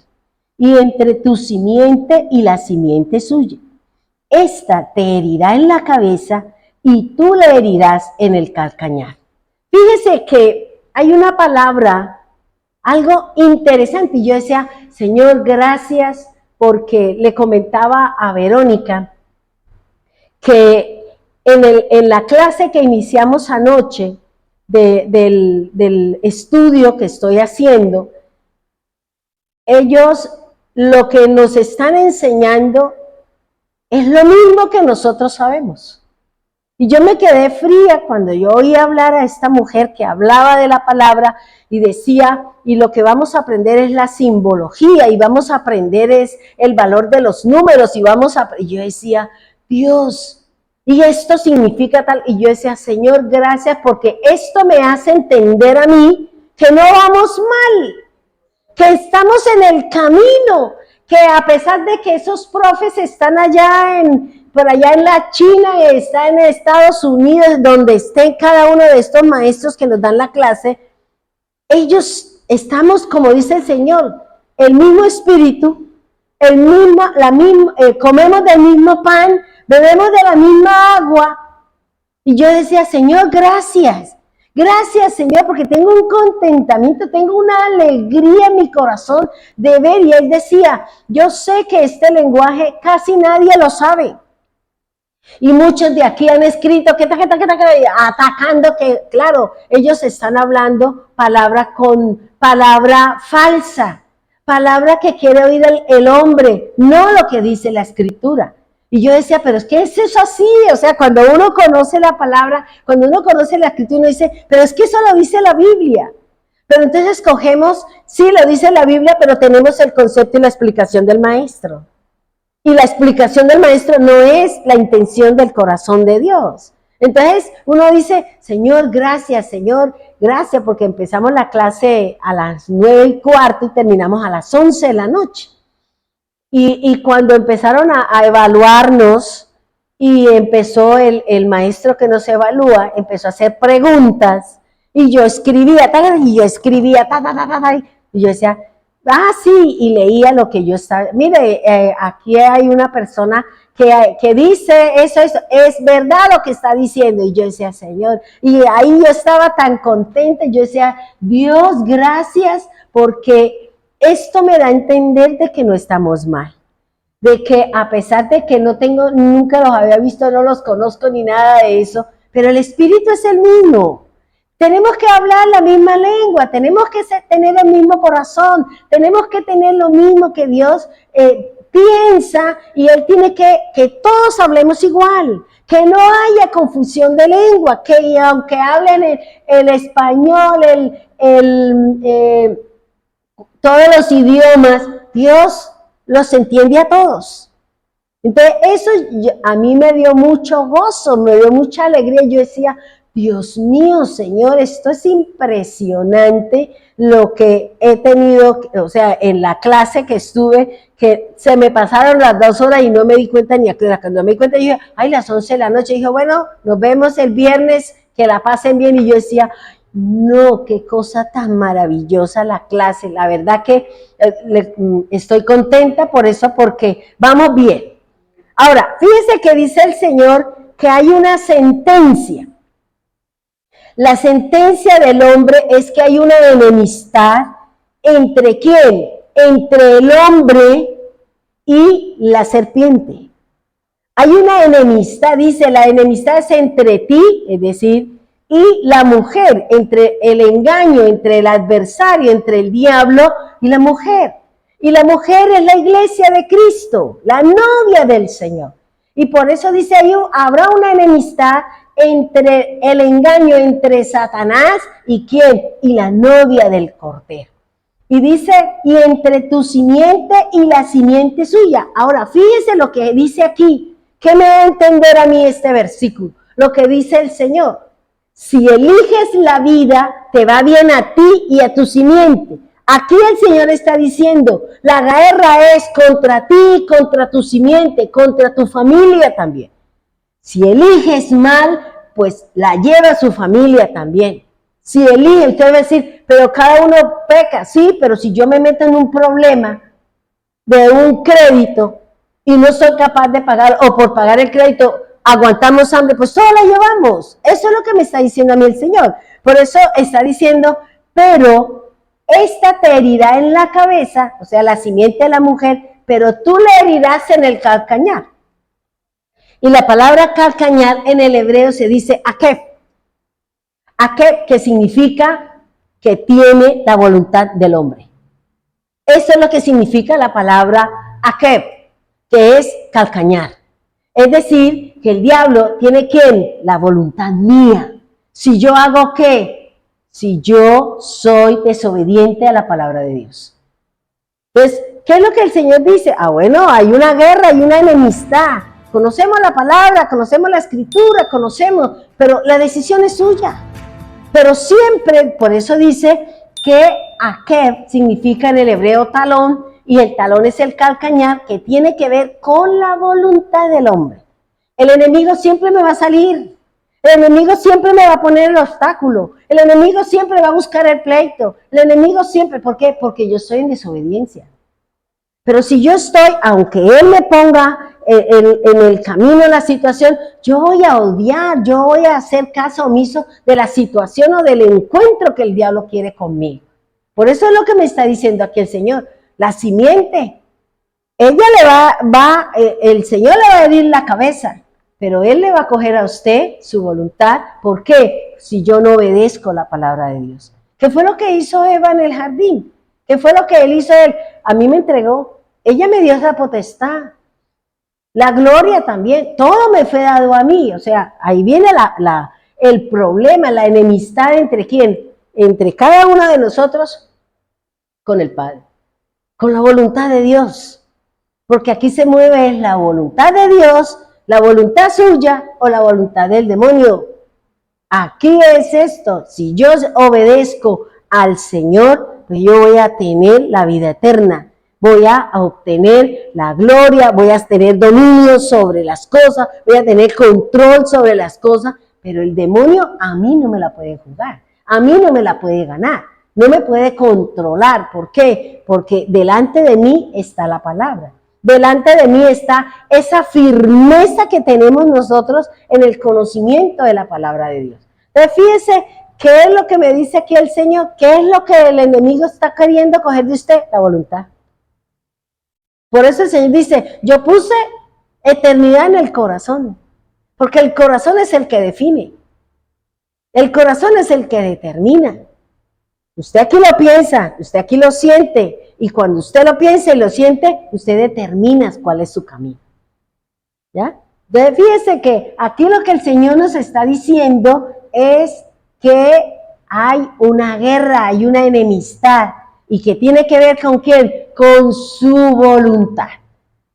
y entre tu simiente y la simiente suya. Esta te herirá en la cabeza y tú le herirás en el calcañar. Fíjese que hay una palabra, algo interesante, y yo decía, Señor, gracias porque le comentaba a Verónica que en la clase que iniciamos anoche del estudio que estoy haciendo, ellos lo que nos están enseñando es lo mismo que nosotros sabemos. Y yo me quedé fría cuando yo oí hablar a esta mujer que hablaba de la palabra y decía, y lo que vamos a aprender es la simbología, y vamos a aprender es el valor de los números, y yo decía, Dios, y esto significa tal, y yo decía, Señor, gracias, porque esto me hace entender a mí que no vamos mal, que estamos en el camino, que a pesar de que esos profes están por allá en la China, están en Estados Unidos, donde estén cada uno de estos maestros que nos dan la clase, ellos estamos, como dice el Señor, el mismo espíritu, comemos del mismo pan, bebemos de la misma agua. Y yo decía, Señor, gracias. Gracias, Señor, porque tengo un contentamiento, tengo una alegría en mi corazón de ver. Y él decía, yo sé que este lenguaje casi nadie lo sabe. Y muchos de aquí han escrito atacando que, claro, ellos están hablando palabra con palabra falsa, palabra que quiere oír el hombre, no lo que dice la escritura. Y yo decía, pero es que es eso así, o sea, cuando uno conoce la palabra, cuando uno conoce la escritura, uno dice, pero es que eso lo dice la Biblia. Pero entonces cogemos, sí, lo dice la Biblia, pero tenemos el concepto y la explicación del maestro. Y la explicación del maestro no es la intención del corazón de Dios. Entonces uno dice, Señor, gracias, porque empezamos la clase a las 9:15 y terminamos a las 11 de la noche. Y cuando empezaron a evaluarnos y empezó el maestro que nos evalúa, empezó a hacer preguntas y yo escribía, y yo decía, sí, y leía lo que yo estaba, mire, aquí hay una persona que dice eso, es verdad lo que está diciendo, y yo decía, Señor, y ahí yo estaba tan contenta, yo decía, Dios, gracias, porque esto me da a entender de que no estamos mal, de que a pesar de que nunca los había visto, no los conozco ni nada de eso, pero el Espíritu es el mismo. Tenemos que hablar la misma lengua, tenemos que tener el mismo corazón, tenemos que tener lo mismo que Dios piensa, y Él tiene que todos hablemos igual, que no haya confusión de lengua, que aunque hablen el español, todos los idiomas, Dios los entiende a todos. Entonces eso a mí me dio mucho gozo, me dio mucha alegría. Yo decía, Dios mío, Señor, esto es impresionante lo que he tenido, o sea, en la clase que estuve, que se me pasaron las 2 horas y no me di cuenta ni a qué hora. Cuando me di cuenta, dije, las 11 de la noche. Dije, bueno, nos vemos el viernes, que la pasen bien. Y yo decía, no, qué cosa tan maravillosa la clase. La verdad que estoy contenta por eso, porque vamos bien. Ahora, fíjense que dice el Señor que hay una sentencia. La sentencia del hombre es que hay una enemistad entre ¿quién? Entre el hombre y la serpiente. Hay una enemistad, dice, la enemistad es entre ti, es decir, y la mujer, entre el engaño, entre el adversario, entre el diablo y la mujer. Y la mujer es la iglesia de Cristo, la novia del Señor. Y por eso dice ahí, habrá una enemistad entre el engaño entre Satanás y ¿quién? Y la novia del Cordero. Y dice, y entre tu simiente y la simiente suya. Ahora, fíjese lo que dice aquí. ¿Qué me da a entender a mí este versículo? Lo que dice el Señor. Si eliges la vida, te va bien a ti y a tu simiente. Aquí el Señor está diciendo, la guerra es contra ti, contra tu simiente, contra tu familia también. Si eliges mal, pues la lleva su familia también. Si elige, usted va a decir, pero cada uno peca, sí, pero si yo me meto en un problema de un crédito y no soy capaz de pagar, o por pagar el crédito aguantamos hambre, pues todo la llevamos. Eso es lo que me está diciendo a mí el Señor. Por eso está diciendo, pero esta te herirá en la cabeza, o sea, la simiente de la mujer pero tú le herirás en el calcañar. Y la palabra calcañar en el hebreo se dice akef. Akef, que significa que tiene la voluntad del hombre. Eso es lo que significa la palabra akef, que es calcañar. Es decir, que el diablo tiene ¿quién? La voluntad mía. Si yo hago ¿qué? Si yo soy desobediente a la palabra de Dios. Entonces, ¿qué es lo que el Señor dice? Bueno, hay una guerra, hay una enemistad. Conocemos la palabra, conocemos la escritura, conocemos, pero la decisión es suya. Pero siempre, por eso dice que akef significa en el hebreo talón, y el talón es el calcañar, que tiene que ver con la voluntad del hombre. El enemigo siempre me va a salir. El enemigo siempre me va a poner el obstáculo. El enemigo siempre va a buscar el pleito. El enemigo siempre, ¿por qué? Porque yo estoy en desobediencia. Pero si yo estoy, aunque él me ponga en el camino, la situación, yo voy a odiar, yo voy a hacer caso omiso de la situación o del encuentro que el diablo quiere conmigo. Por eso es lo que me está diciendo aquí el Señor. La simiente, ella el Señor le va a herir la cabeza, pero Él le va a coger a usted su voluntad. ¿Por qué? Si yo no obedezco la palabra de Dios. ¿Qué fue lo que hizo Eva en el jardín? ¿Qué fue lo que él hizo? A mí me entregó, ella me dio esa potestad. La gloria también, todo me fue dado a mí. O sea, ahí viene el problema, la enemistad entre quién, entre cada uno de nosotros con el Padre, con la voluntad de Dios. Porque aquí se mueve la voluntad de Dios, la voluntad suya o la voluntad del demonio. Aquí es esto, si yo obedezco al Señor, pues yo voy a tener la vida eterna. Voy a obtener la gloria, voy a tener dominio sobre las cosas, voy a tener control sobre las cosas, pero el demonio a mí no me la puede jugar, a mí no me la puede ganar, no me puede controlar. ¿Por qué? Porque delante de mí está la palabra, delante de mí está esa firmeza que tenemos nosotros en el conocimiento de la palabra de Dios. Entonces fíjese, ¿qué es lo que me dice aquí el Señor? ¿Qué es lo que el enemigo está queriendo coger de usted? La voluntad. Por eso el Señor dice, yo puse eternidad en el corazón, porque el corazón es el que define, el corazón es el que determina. Usted aquí lo piensa, usted aquí lo siente, y cuando usted lo piensa y lo siente, usted determina cuál es su camino. ¿Ya? Entonces, fíjese que aquí lo que el Señor nos está diciendo es que hay una guerra, hay una enemistad, y que tiene que ver con ¿quién? Con su voluntad.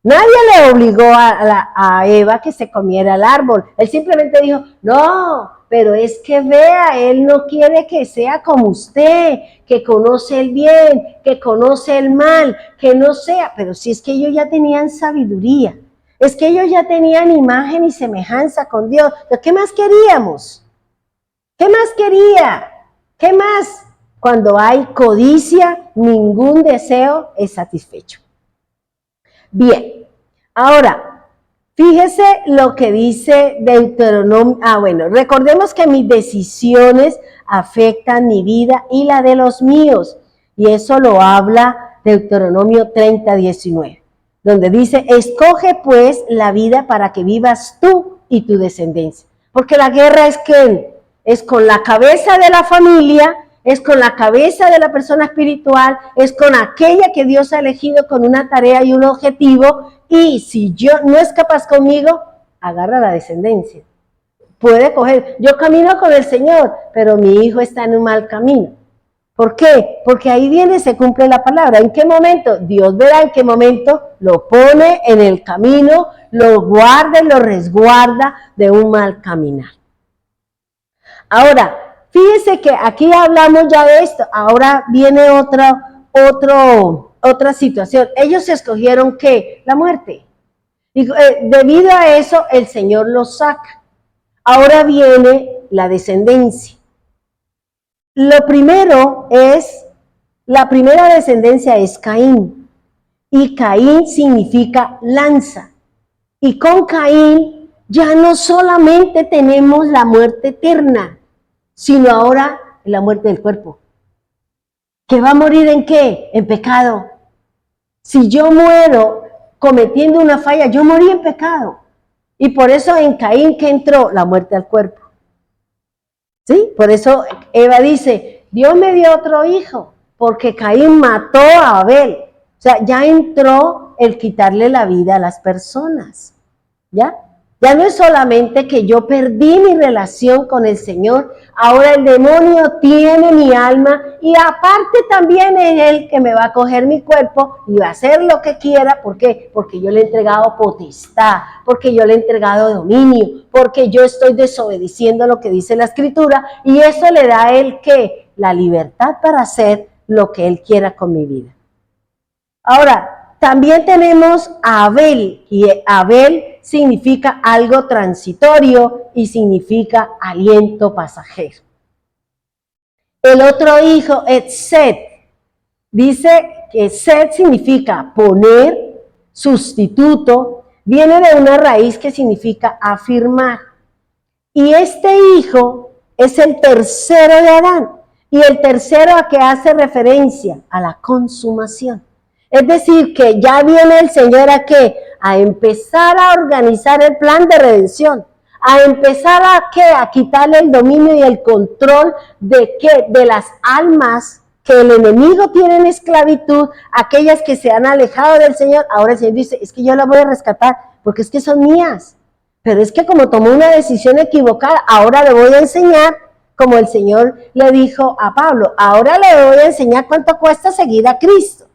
Nadie le obligó a Eva que se comiera el árbol. Él simplemente dijo, no, pero es que vea, él no quiere que sea como usted, que conoce el bien, que conoce el mal, que no sea. Pero si es que ellos ya tenían sabiduría, es que ellos ya tenían imagen y semejanza con Dios. ¿Qué más queríamos? ¿Qué más quería? ¿Qué más? Cuando hay codicia, ningún deseo es satisfecho. Bien, ahora, fíjese lo que dice Deuteronomio. Bueno, recordemos que mis decisiones afectan mi vida y la de los míos. Y eso lo habla Deuteronomio 30:19, donde dice, escoge pues la vida para que vivas tú y tu descendencia. Porque la guerra es ¿quién? Es con la cabeza de la familia, es con la cabeza de la persona espiritual, es con aquella que Dios ha elegido con una tarea y un objetivo, y si yo no es capaz conmigo, agarra la descendencia. Puede coger, yo camino con el Señor, pero mi hijo está en un mal camino. ¿Por qué? Porque ahí viene, se cumple la palabra. ¿En qué momento? Dios verá en qué momento lo pone en el camino, lo guarda y lo resguarda de un mal caminar. Ahora, fíjese que aquí hablamos ya de esto, ahora viene otra situación. Ellos escogieron ¿qué? La muerte. Y debido a eso, el Señor los saca. Ahora viene la descendencia. La primera descendencia es Caín. Y Caín significa lanza. Y con Caín ya no solamente tenemos la muerte eterna, sino ahora la muerte del cuerpo. ¿Que va a morir en qué? En pecado. Si yo muero cometiendo una falla, yo morí en pecado. Y por eso en Caín, ¿qué entró? La muerte al cuerpo. ¿Sí? Por eso Eva dice, Dios me dio otro hijo, porque Caín mató a Abel. O sea, ya entró el quitarle la vida a las personas. ¿Ya? Ya no es solamente que yo perdí mi relación con el Señor, ahora el demonio tiene mi alma y aparte también es él que me va a coger mi cuerpo y va a hacer lo que quiera. ¿Por qué? Porque yo le he entregado potestad, porque yo le he entregado dominio, porque yo estoy desobedeciendo lo que dice la Escritura y eso le da a él ¿qué? La libertad para hacer lo que él quiera con mi vida. Ahora, también tenemos a Abel, y Abel significa algo transitorio y significa aliento pasajero. El otro hijo es Set. Dice que Set significa poner, sustituto, viene de una raíz que significa afirmar. Y este hijo es el tercero de Adán. Y el tercero a que hace referencia a la consumación. Es decir, que ya viene el Señor ¿a qué? A empezar a organizar el plan de redención, a empezar ¿a qué? A quitarle el dominio y el control de ¿qué? De las almas que el enemigo tiene en esclavitud, aquellas que se han alejado del Señor. Ahora el Señor dice, es que yo las voy a rescatar, porque es que son mías, pero es que como tomó una decisión equivocada, ahora le voy a enseñar, como el Señor le dijo a Pablo, ahora le voy a enseñar cuánto cuesta seguir a Cristo.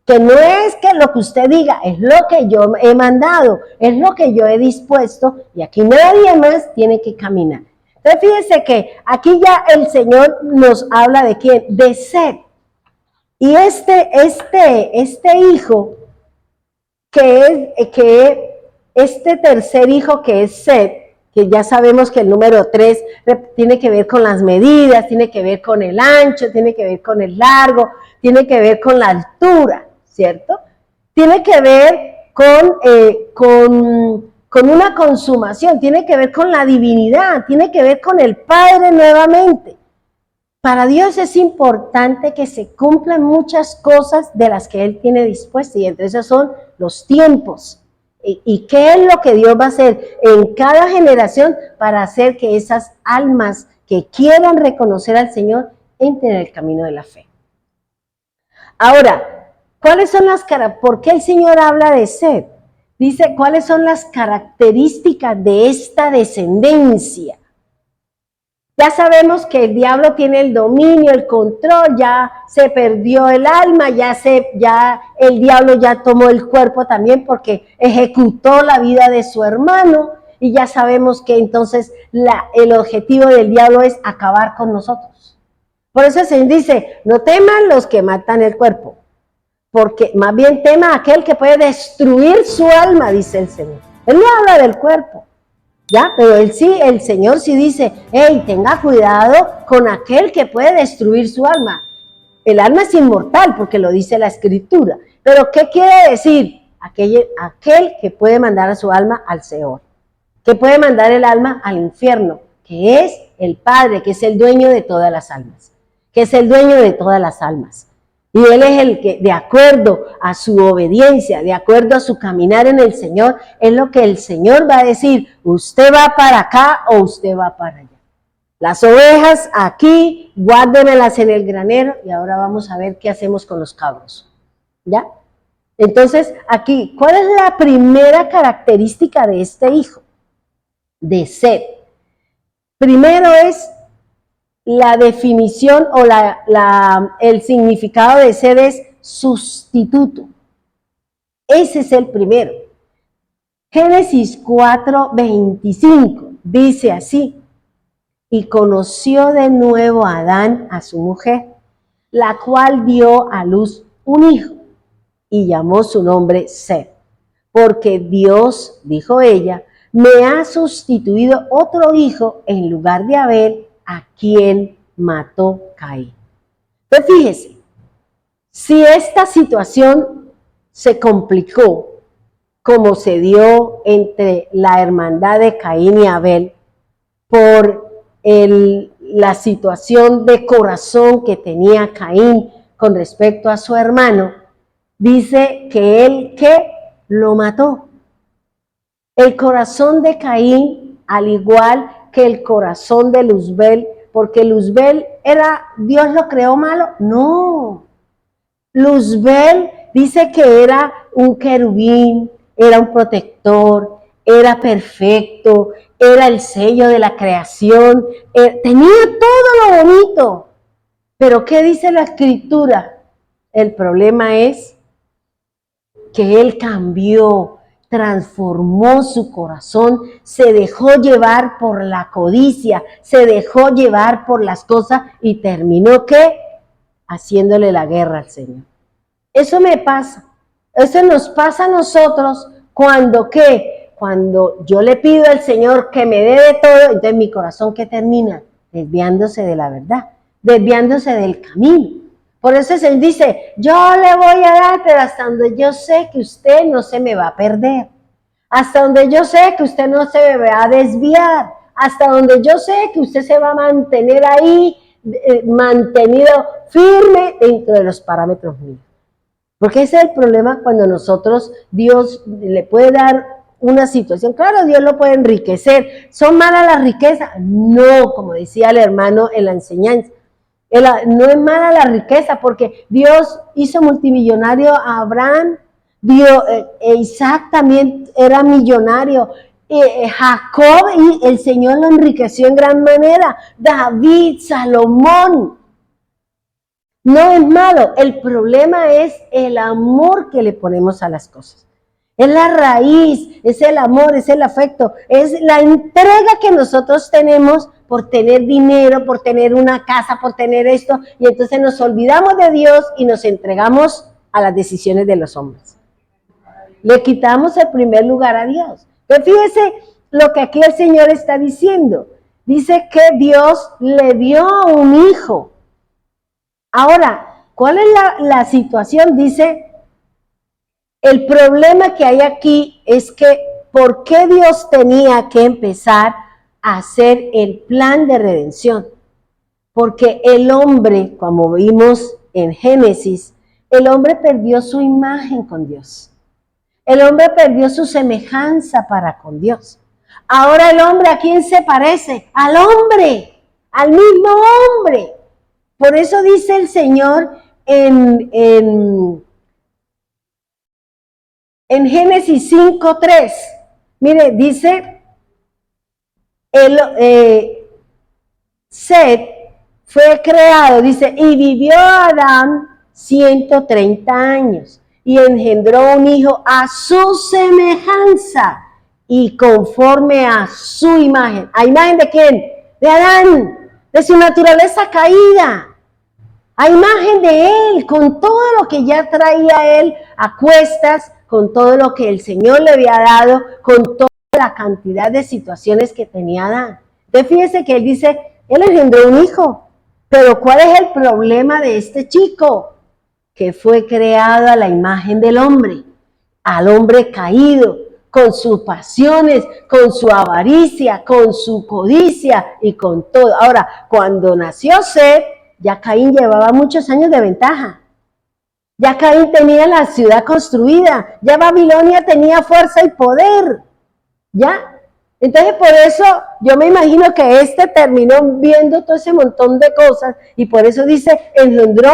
Que no es que lo que usted diga, es lo que yo he mandado, es lo que yo he dispuesto y aquí nadie más tiene que caminar. Entonces fíjense que aquí ya el Señor nos habla de quién, de Set. Y este hijo, este tercer hijo que es Set, que ya sabemos que el número 3 tiene que ver con las medidas, tiene que ver con el ancho, tiene que ver con el largo, tiene que ver con la altura, ¿cierto? Tiene que ver con una consumación, tiene que ver con la divinidad, tiene que ver con el Padre nuevamente. Para Dios es importante que se cumplan muchas cosas de las que Él tiene dispuestas y entre esas son los tiempos. ¿Y qué es lo que Dios va a hacer en cada generación para hacer que esas almas que quieran reconocer al Señor entren en el camino de la fe? Ahora, ¿cuáles son por qué el Señor habla de Set? Dice, ¿cuáles son las características de esta descendencia? Ya sabemos que el diablo tiene el dominio, el control, ya se perdió el alma, ya el diablo ya tomó el cuerpo también porque ejecutó la vida de su hermano y ya sabemos que entonces el objetivo del diablo es acabar con nosotros. Por eso el Señor dice, no teman los que matan el cuerpo, porque más bien tema aquel que puede destruir su alma, dice el Señor. Él no habla del cuerpo. ¿Ya? Pero el Señor sí dice, hey, tenga cuidado con aquel que puede destruir su alma. El alma es inmortal porque lo dice la Escritura. Pero ¿qué quiere decir? Aquel que puede mandar a su alma al Seol, que puede mandar el alma al infierno, que es el Padre, que es el dueño de todas las almas, que es el dueño de todas las almas. Y Él es el que, de acuerdo a su obediencia, de acuerdo a su caminar en el Señor, es lo que el Señor va a decir, usted va para acá o usted va para allá. Las ovejas aquí, guárdemelas en el granero y ahora vamos a ver qué hacemos con los cabros. ¿Ya? Entonces, aquí, ¿cuál es la primera característica de este hijo? De Set. Primero es la definición o el significado de Set es sustituto. Ese es el primero. Génesis 4:25 dice así, y conoció de nuevo a Adán a su mujer, la cual dio a luz un hijo y llamó su nombre Set, porque Dios, dijo ella, me ha sustituido otro hijo en lugar de Abel, a quien mató Caín. Pues fíjese, si esta situación se complicó como se dio entre la hermandad de Caín y Abel por la situación de corazón que tenía Caín con respecto a su hermano, dice que él que lo mató. El corazón de Caín, al igual que el corazón de Luzbel, porque Luzbel era, ¿Dios lo creó malo? No. Luzbel dice que era un querubín, era un protector, era perfecto, era el sello de la creación, tenía todo lo bonito. Pero ¿qué dice la Escritura? El problema es que él cambió, transformó su corazón, se dejó llevar por la codicia, se dejó llevar por las cosas y terminó ¿qué? Haciéndole la guerra al Señor. Eso me pasa, eso nos pasa a nosotros cuando ¿qué? Cuando yo le pido al Señor que me dé de todo, entonces mi corazón ¿qué termina? Desviándose de la verdad, desviándose del camino. Por eso el Señor dice, yo le voy a dar, pero hasta donde yo sé que usted no se me va a perder. Hasta donde yo sé que usted no se me va a desviar. Hasta donde yo sé que usted se va a mantener ahí, mantenido firme dentro de los parámetros míos. Porque ese es el problema cuando nosotros, Dios le puede dar una situación. Claro, Dios lo puede enriquecer. ¿Son malas las riquezas? No, como decía el hermano en la enseñanza. No es mala la riqueza porque Dios hizo multimillonario a Abraham, Isaac también era millonario, Jacob y el Señor lo enriqueció en gran manera, David, Salomón. No es malo, el problema es el amor que le ponemos a las cosas. Es la raíz, es el amor, es el afecto, es la entrega que nosotros tenemos por tener dinero, por tener una casa, por tener esto, y entonces nos olvidamos de Dios y nos entregamos a las decisiones de los hombres. Le quitamos el primer lugar a Dios. Entonces fíjese lo que aquí el Señor está diciendo. Dice que Dios le dio un hijo. Ahora, ¿cuál es la situación? Dice, el problema que hay aquí es que ¿por qué Dios tenía que empezar a hacer el plan de redención? Porque el hombre, como vimos en Génesis, el hombre perdió su imagen con Dios. El hombre perdió su semejanza para con Dios. Ahora el hombre, ¿a quién se parece? Al hombre, al mismo hombre. Por eso dice el Señor en Génesis 5:3, mire, dice, Set fue creado, dice, y vivió Adán 130 años y engendró un hijo a su semejanza y conforme a su imagen. ¿A imagen de quién? De Adán, de su naturaleza caída. A imagen de él, con todo lo que ya traía él a cuestas, con todo lo que el Señor le había dado, con toda la cantidad de situaciones que tenía Adán. Entonces fíjese que él dice, él engendró un hijo, pero ¿cuál es el problema de este chico? Que fue creado a la imagen del hombre, al hombre caído, con sus pasiones, con su avaricia, con su codicia y con todo. Ahora, cuando nació Set, ya Caín llevaba muchos años de ventaja. Ya Caín tenía la ciudad construida. Ya Babilonia tenía fuerza y poder. ¿Ya? Entonces por eso yo me imagino que terminó viendo todo ese montón de cosas y por eso dice, engendró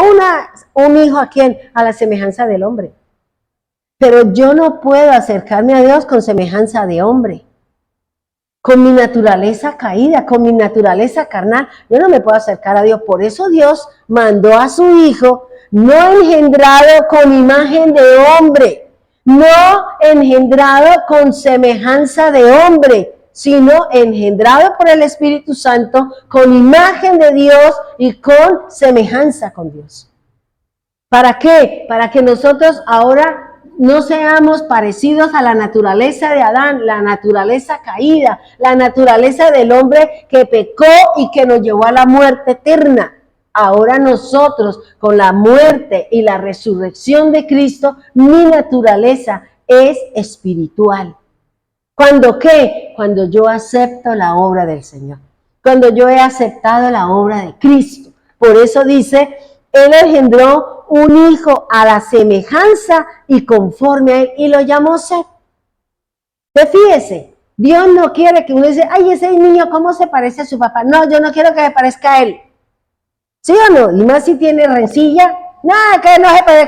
un hijo ¿a quién? A la semejanza del hombre. Pero yo no puedo acercarme a Dios con semejanza de hombre. Con mi naturaleza caída, con mi naturaleza carnal, yo no me puedo acercar a Dios. Por eso Dios mandó a su Hijo, no engendrado con imagen de hombre, no engendrado con semejanza de hombre, sino engendrado por el Espíritu Santo, con imagen de Dios y con semejanza con Dios. ¿Para qué? Para que nosotros ahora no seamos parecidos a la naturaleza de Adán, la naturaleza caída, la naturaleza del hombre que pecó y que nos llevó a la muerte eterna. Ahora nosotros, con la muerte y la resurrección de Cristo, mi naturaleza es espiritual. ¿Cuándo qué? Cuando yo acepto la obra del Señor. Cuando yo he aceptado la obra de Cristo. Por eso dice, Él engendró un hijo a la semejanza y conforme a él, y lo llamó Set. Entonces, fíjese, Dios no quiere que uno dice, ay, ese niño, ¿cómo se parece a su papá? No, yo no quiero que se parezca a él. ¿Sí o no? Y más si tiene rencilla, nada,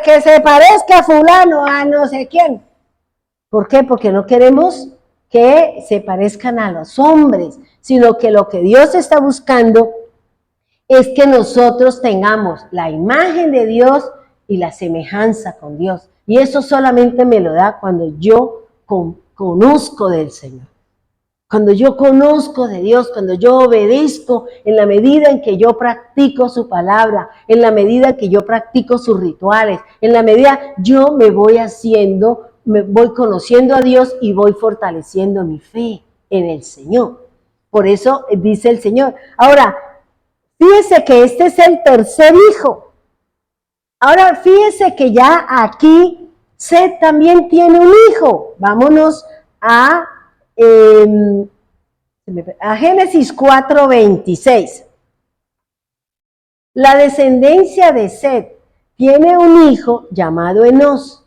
que se parezca a fulano, a no sé quién. ¿Por qué? Porque no queremos que se parezcan a los hombres, sino que lo que Dios está buscando es que nosotros tengamos la imagen de Dios y la semejanza con Dios. Y eso solamente me lo da cuando yo conozco del Señor. Cuando yo conozco de Dios, cuando yo obedezco en la medida en que yo practico su palabra, en la medida en que yo practico sus rituales, en la medida yo me voy conociendo a Dios y voy fortaleciendo mi fe en el Señor. Por eso dice el Señor. Ahora, fíjese que este es el tercer hijo. Ahora, fíjese que ya aquí Set también tiene un hijo. Vámonos a Génesis 4:26. La descendencia de Set tiene un hijo llamado Enos.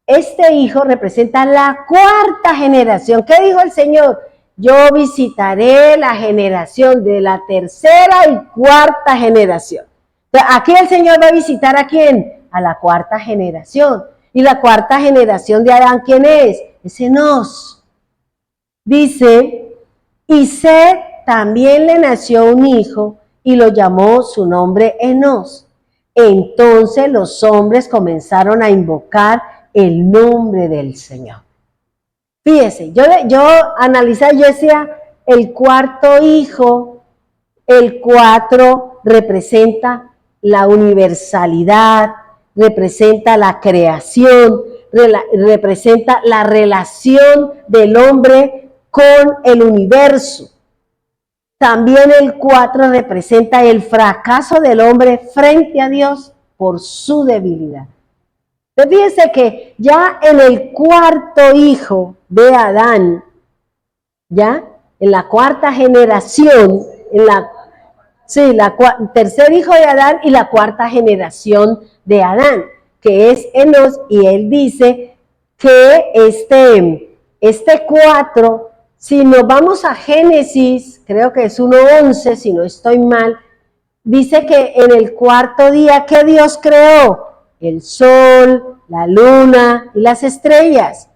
Este hijo representa la cuarta generación. ¿Qué dijo el Señor? Yo visitaré la generación de la tercera y cuarta generación. Entonces, aquí el Señor va a visitar ¿a quién? A la cuarta generación. ¿Y la cuarta generación de Adán quién es? Es Enos. Dice, y Set también le nació un hijo y lo llamó su nombre Enos. Entonces los hombres comenzaron a invocar el nombre del Señor. Fíjese, yo analizaba, yo decía, el cuarto hijo, el 4 representa la universalidad, representa la creación, representa la relación del hombre con el universo. También el 4 representa el fracaso del hombre frente a Dios por su debilidad. Fíjense que ya en el cuarto hijo de Adán, ya en la cuarta generación, tercer hijo de Adán y la cuarta generación de Adán, que es Enos, y él dice que este 4, si nos vamos a Génesis, creo que es 1:11, si no estoy mal, dice que en el cuarto día, ¿qué Dios creó? El sol, la luna y las estrellas.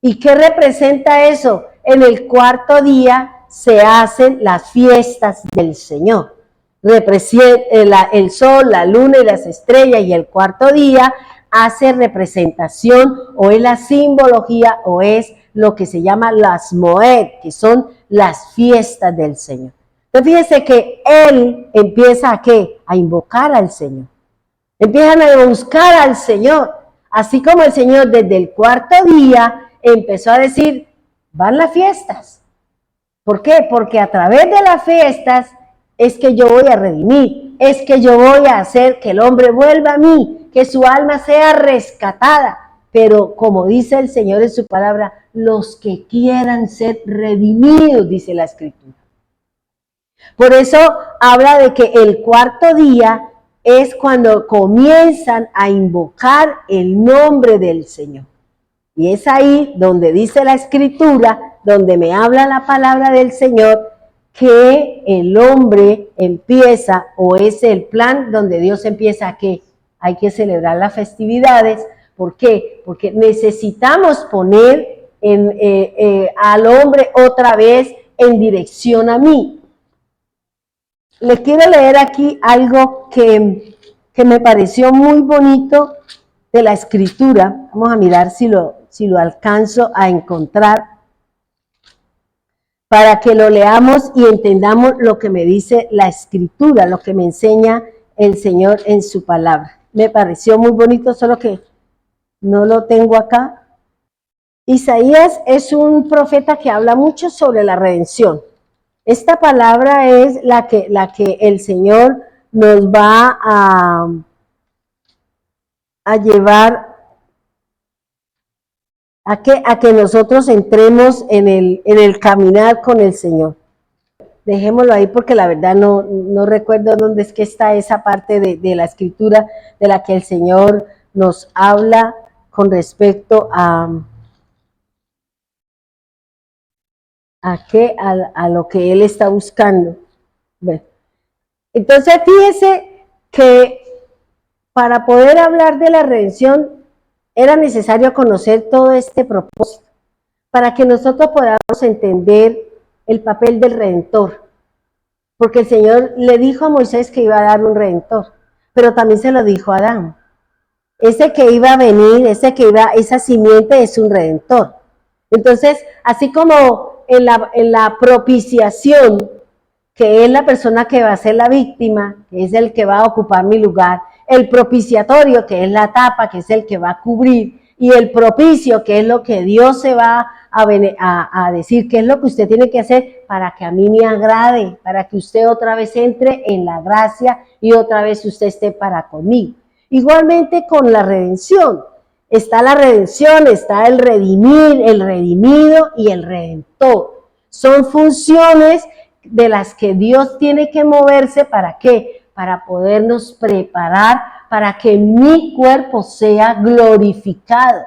¿Y qué representa eso? En el cuarto día se hacen las fiestas del Señor. El sol, la luna y las estrellas, y el cuarto día hace representación o es la simbología o es lo que se llama las Moed, que son las fiestas del Señor. Entonces fíjese que él empieza ¿a qué? A invocar al Señor. Empiezan a buscar al Señor, así como el Señor desde el cuarto día empezó a decir, van las fiestas. ¿Por qué? Porque a través de las fiestas es que yo voy a redimir, es que yo voy a hacer que el hombre vuelva a mí, que su alma sea rescatada. Pero como dice el Señor en su palabra, los que quieran ser redimidos, dice la Escritura. Por eso habla de que el cuarto día es cuando comienzan a invocar el nombre del Señor. Y es ahí donde dice la Escritura, donde me habla la palabra del Señor, que el hombre empieza, o es el plan donde Dios empieza a que hay que celebrar las festividades. ¿Por qué? Porque necesitamos poner al hombre otra vez en dirección a mí. Les quiero leer aquí algo que me pareció muy bonito de la Escritura. Vamos a mirar si lo alcanzo a encontrar para que lo leamos y entendamos lo que me dice la Escritura, lo que me enseña el Señor en su palabra. Me pareció muy bonito, solo que no lo tengo acá. Isaías es un profeta que habla mucho sobre la redención. Esta palabra es la que el Señor nos va a llevar a que nosotros entremos en el caminar con el Señor. dejémoslo ahí porque la verdad no recuerdo dónde es que está esa parte de la escritura de la que el Señor nos habla con respecto a lo que Él está buscando. Bueno, entonces fíjese que para poder hablar de la redención era necesario conocer todo este propósito, para que nosotros podamos entender el papel del Redentor. Porque el Señor le dijo a Moisés que iba a dar un Redentor, pero también se lo dijo a Adán. Ese que iba a venir, esa simiente es un Redentor. Entonces, así como en la propiciación, que es la persona que va a ser la víctima, que es el que va a ocupar mi lugar, el propiciatorio, que es la tapa, que es el que va a cubrir, y el propicio, que es lo que Dios se va a decir, que es lo que usted tiene que hacer para que a mí me agrade, para que usted otra vez entre en la gracia y otra vez usted esté para conmigo. Igualmente con la redención, está la redención, está el redimir, el redimido y el redentor. Son funciones de las que Dios tiene que moverse, ¿para qué? Para podernos preparar para que mi cuerpo sea glorificado,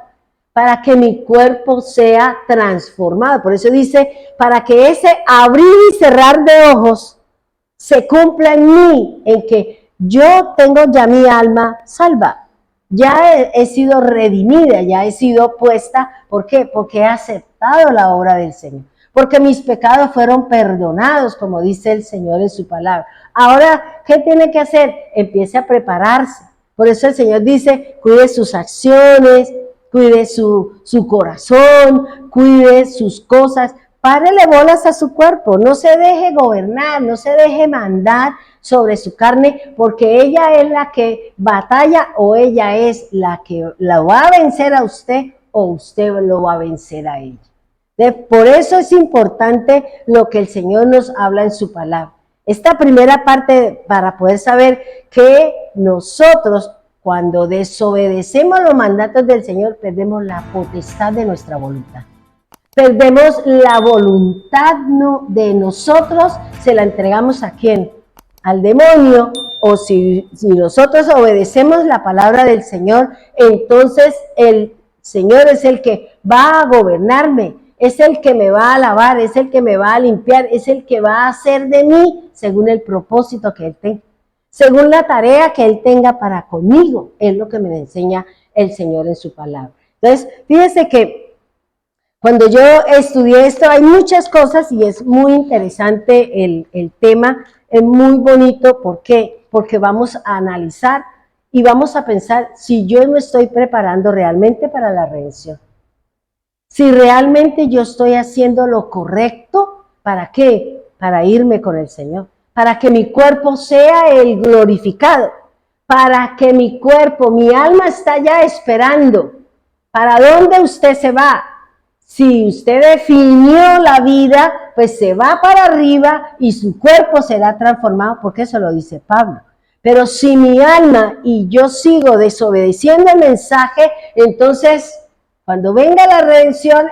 para que mi cuerpo sea transformado. Por eso dice, para que ese abrir y cerrar de ojos se cumpla en mí, en que yo tengo ya mi alma salva, ya he sido redimida, ya he sido puesta. ¿Por qué? Porque he aceptado la obra del Señor, porque mis pecados fueron perdonados, como dice el Señor en su palabra. Ahora, ¿qué tiene que hacer? Empiece a prepararse. Por eso el Señor dice, cuide sus acciones, cuide su corazón, cuide sus cosas. Párele bolas a su cuerpo, no se deje gobernar, no se deje mandar sobre su carne, porque ella es la que batalla o ella es la que la va a vencer a usted o usted lo va a vencer a ella. Por eso es importante lo que el Señor nos habla en su palabra. Esta primera parte, para poder saber que nosotros, cuando desobedecemos los mandatos del Señor, perdemos la potestad de nuestra voluntad. Perdemos la voluntad de nosotros, se la entregamos ¿a quién? Al demonio. O si nosotros obedecemos la palabra del Señor, entonces el Señor es el que va a gobernarme, es el que me va a lavar, es el que me va a limpiar, es el que va a hacer de mí según el propósito que Él tenga, según la tarea que Él tenga para conmigo. Es lo que me enseña el Señor en su palabra. Entonces, fíjese que cuando yo estudié esto hay muchas cosas y es muy interesante el tema, es muy bonito. ¿Por qué? Porque vamos a analizar y vamos a pensar si yo me estoy preparando realmente para la redención. Si realmente yo estoy haciendo lo correcto, ¿para qué? Para irme con el Señor, para que mi cuerpo sea el glorificado, para que mi cuerpo, mi alma está ya esperando. ¿Para dónde usted se va? Si usted definió la vida, pues se va para arriba y su cuerpo será transformado, porque eso lo dice Pablo. Pero si mi alma y yo sigo desobedeciendo el mensaje, entonces cuando venga la redención,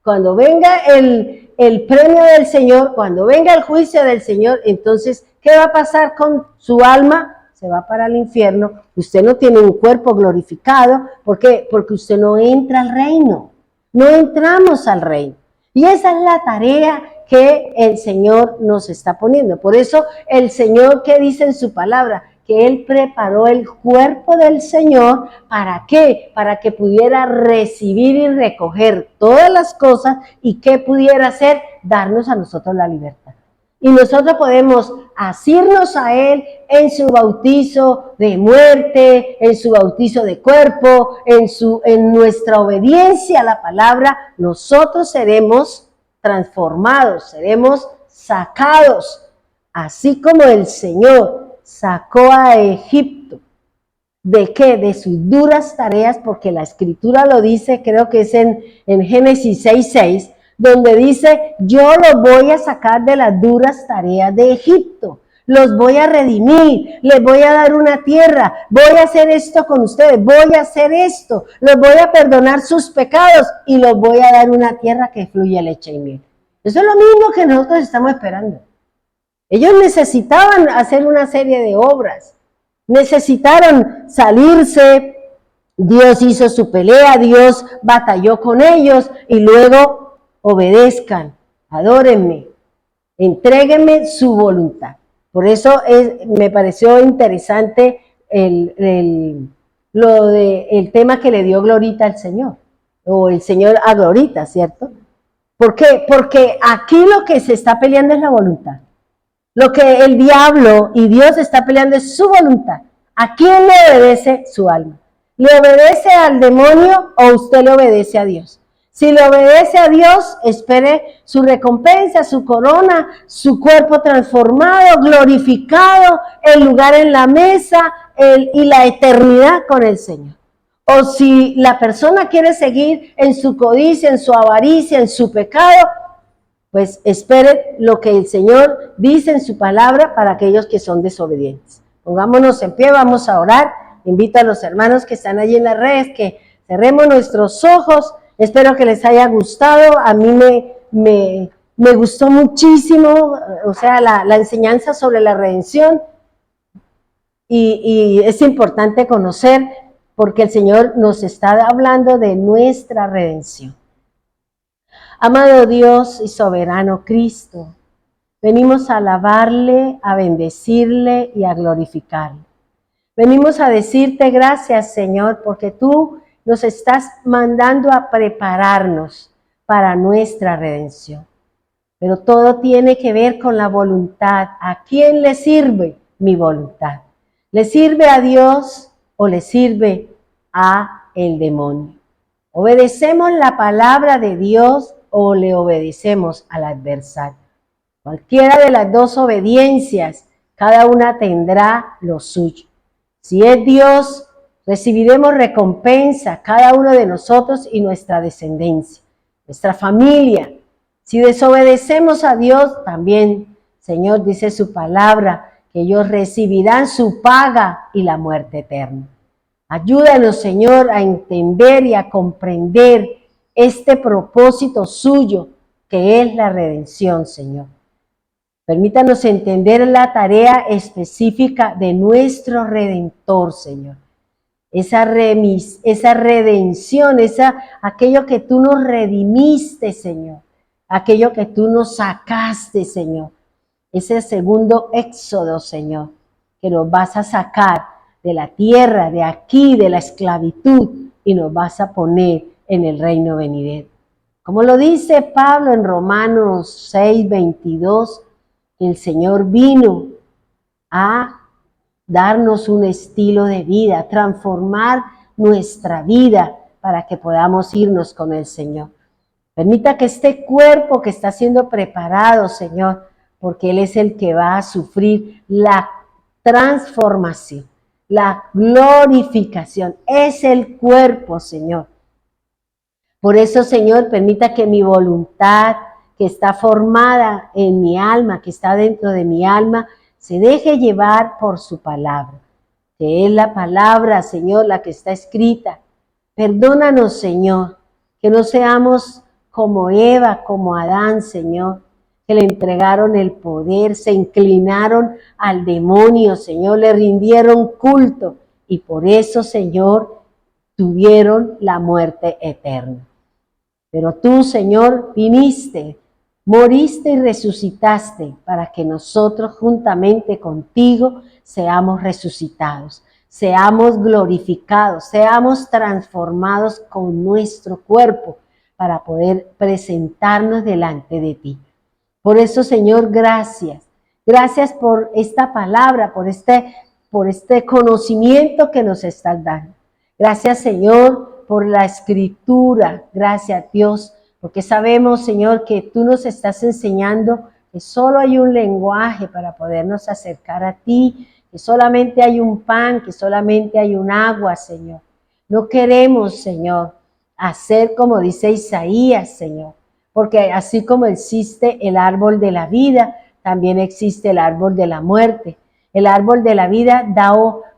cuando venga el premio del Señor, cuando venga el juicio del Señor, entonces, ¿qué va a pasar con su alma? Se va para el infierno. Usted no tiene un cuerpo glorificado. ¿Por qué? Porque usted no entra al reino. No entramos al reino. Y esa es la tarea que el Señor nos está poniendo. Por eso el Señor, ¿qué dice en su palabra? Que Él preparó el cuerpo del Señor. ¿Para qué? Para que pudiera recibir y recoger todas las cosas y que pudiera hacer, darnos a nosotros la libertad. Y nosotros podemos asirnos a Él en su bautizo de muerte, en su bautizo de cuerpo, en nuestra obediencia a la palabra. Nosotros seremos transformados, seremos sacados, así como el Señor sacó a Egipto. ¿De qué? De sus duras tareas, porque la Escritura lo dice, creo que es en Génesis 6:6, donde dice, yo los voy a sacar de las duras tareas de Egipto, los voy a redimir, les voy a dar una tierra, voy a hacer esto con ustedes, voy a hacer esto, los voy a perdonar sus pecados y los voy a dar una tierra que fluye leche y miel. Eso es lo mismo que nosotros estamos esperando. Ellos necesitaban hacer una serie de obras, necesitaron salirse, Dios hizo su pelea, Dios batalló con ellos y luego obedezcan, adórenme, entréguenme su voluntad. Por eso me pareció interesante el tema que le dio Glorita al Señor, o el Señor a Glorita, ¿cierto? ¿Por qué? Porque aquí lo que se está peleando es la voluntad. Lo que el diablo y Dios está peleando es su voluntad. ¿A quién le obedece su alma? ¿Le obedece al demonio o usted le obedece a Dios? Si le obedece a Dios, espere su recompensa, su corona, su cuerpo transformado, glorificado, el lugar en la mesa y la eternidad con el Señor. O si la persona quiere seguir en su codicia, en su avaricia, en su pecado, pues espere lo que el Señor dice en su palabra para aquellos que son desobedientes. Pongámonos en pie, vamos a orar. Invito a los hermanos que están allí en las redes que cerremos nuestros ojos. Espero que les haya gustado. A mí me gustó muchísimo, o sea, la enseñanza sobre la redención. Y es importante conocer porque el Señor nos está hablando de nuestra redención. Amado Dios y soberano Cristo, venimos a alabarle, a bendecirle y a glorificarle. Venimos a decirte gracias, Señor, porque tú nos estás mandando a prepararnos para nuestra redención. Pero todo tiene que ver con la voluntad. ¿A quién le sirve mi voluntad? ¿Le sirve a Dios o le sirve a el demonio? ¿Obedecemos la palabra de Dios o le obedecemos al adversario? Cualquiera de las dos obediencias, cada una tendrá lo suyo. Si es Dios, recibiremos recompensa, cada uno de nosotros y nuestra descendencia, nuestra familia. Si desobedecemos a Dios, también, Señor, dice su palabra, que ellos recibirán su paga y la muerte eterna. Ayúdanos, Señor, a entender y a comprender este propósito suyo, que es la redención, Señor. Permítanos entender la tarea específica de nuestro Redentor, Señor. Esa redención, aquello que tú nos redimiste, Señor. Aquello que tú nos sacaste, Señor. Ese segundo éxodo, Señor, que nos vas a sacar de la tierra, de aquí, de la esclavitud, y nos vas a poner en el reino venidero. Como lo dice Pablo en Romanos 6:22, el Señor vino a darnos un estilo de vida, a transformar nuestra vida para que podamos irnos con el Señor. Permita que este cuerpo que está siendo preparado, Señor, porque Él es el que va a sufrir la transformación, la glorificación. Es el cuerpo, Señor. Por eso, Señor, permita que mi voluntad, que está formada en mi alma, que está dentro de mi alma, se deje llevar por su palabra, que es la palabra, Señor, la que está escrita. Perdónanos, Señor, que no seamos como Eva, como Adán, Señor, que le entregaron el poder, se inclinaron al demonio, Señor, le rindieron culto y por eso, Señor, tuvieron la muerte eterna. Pero tú, Señor, viniste, moriste y resucitaste para que nosotros juntamente contigo seamos resucitados, seamos glorificados, seamos transformados con nuestro cuerpo para poder presentarnos delante de ti. Por eso, Señor, gracias. Gracias por esta palabra, por este conocimiento que nos estás dando. Gracias, Señor, por la escritura. Gracias, Dios, porque sabemos, Señor, que tú nos estás enseñando que solo hay un lenguaje para podernos acercar a ti, que solamente hay un pan, que solamente hay un agua, Señor. No queremos, Señor, hacer como dice Isaías, Señor, porque así como existe el árbol de la vida, también existe el árbol de la muerte. El árbol de la vida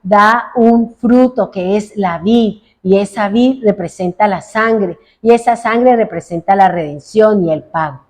da un fruto que es la vid, y esa vid representa la sangre, y esa sangre representa la redención y el pago.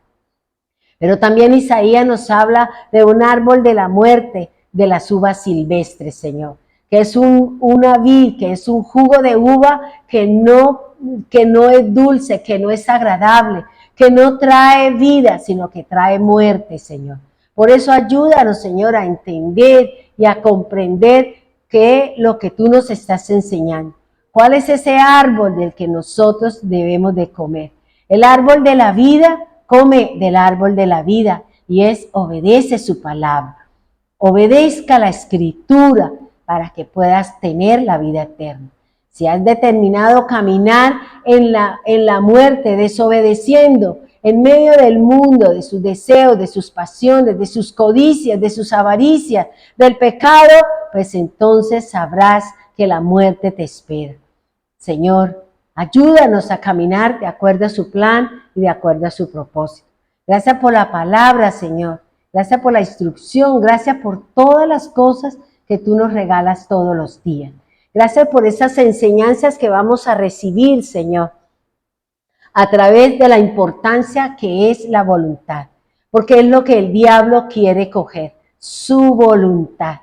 Pero también Isaías nos habla de un árbol de la muerte, de las uvas silvestres, Señor, que es una vid, que es un jugo de uva que no es dulce, que no es agradable, que no trae vida, sino que trae muerte, Señor. Por eso ayúdanos, Señor, a entender y a comprender qué lo que tú nos estás enseñando. ¿Cuál es ese árbol del que nosotros debemos de comer? El árbol de la vida, come del árbol de la vida, y obedece su palabra. Obedezca la escritura para que puedas tener la vida eterna. Si has determinado caminar en la muerte, desobedeciendo, en medio del mundo, de sus deseos, de sus pasiones, de sus codicias, de sus avaricias, del pecado, pues entonces sabrás que la muerte te espera. Señor, ayúdanos a caminar de acuerdo a su plan y de acuerdo a su propósito. Gracias por la palabra, Señor. Gracias por la instrucción. Gracias por todas las cosas que tú nos regalas todos los días. Gracias por esas enseñanzas que vamos a recibir, Señor, a través de la importancia que es la voluntad. Porque es lo que el diablo quiere coger, su voluntad.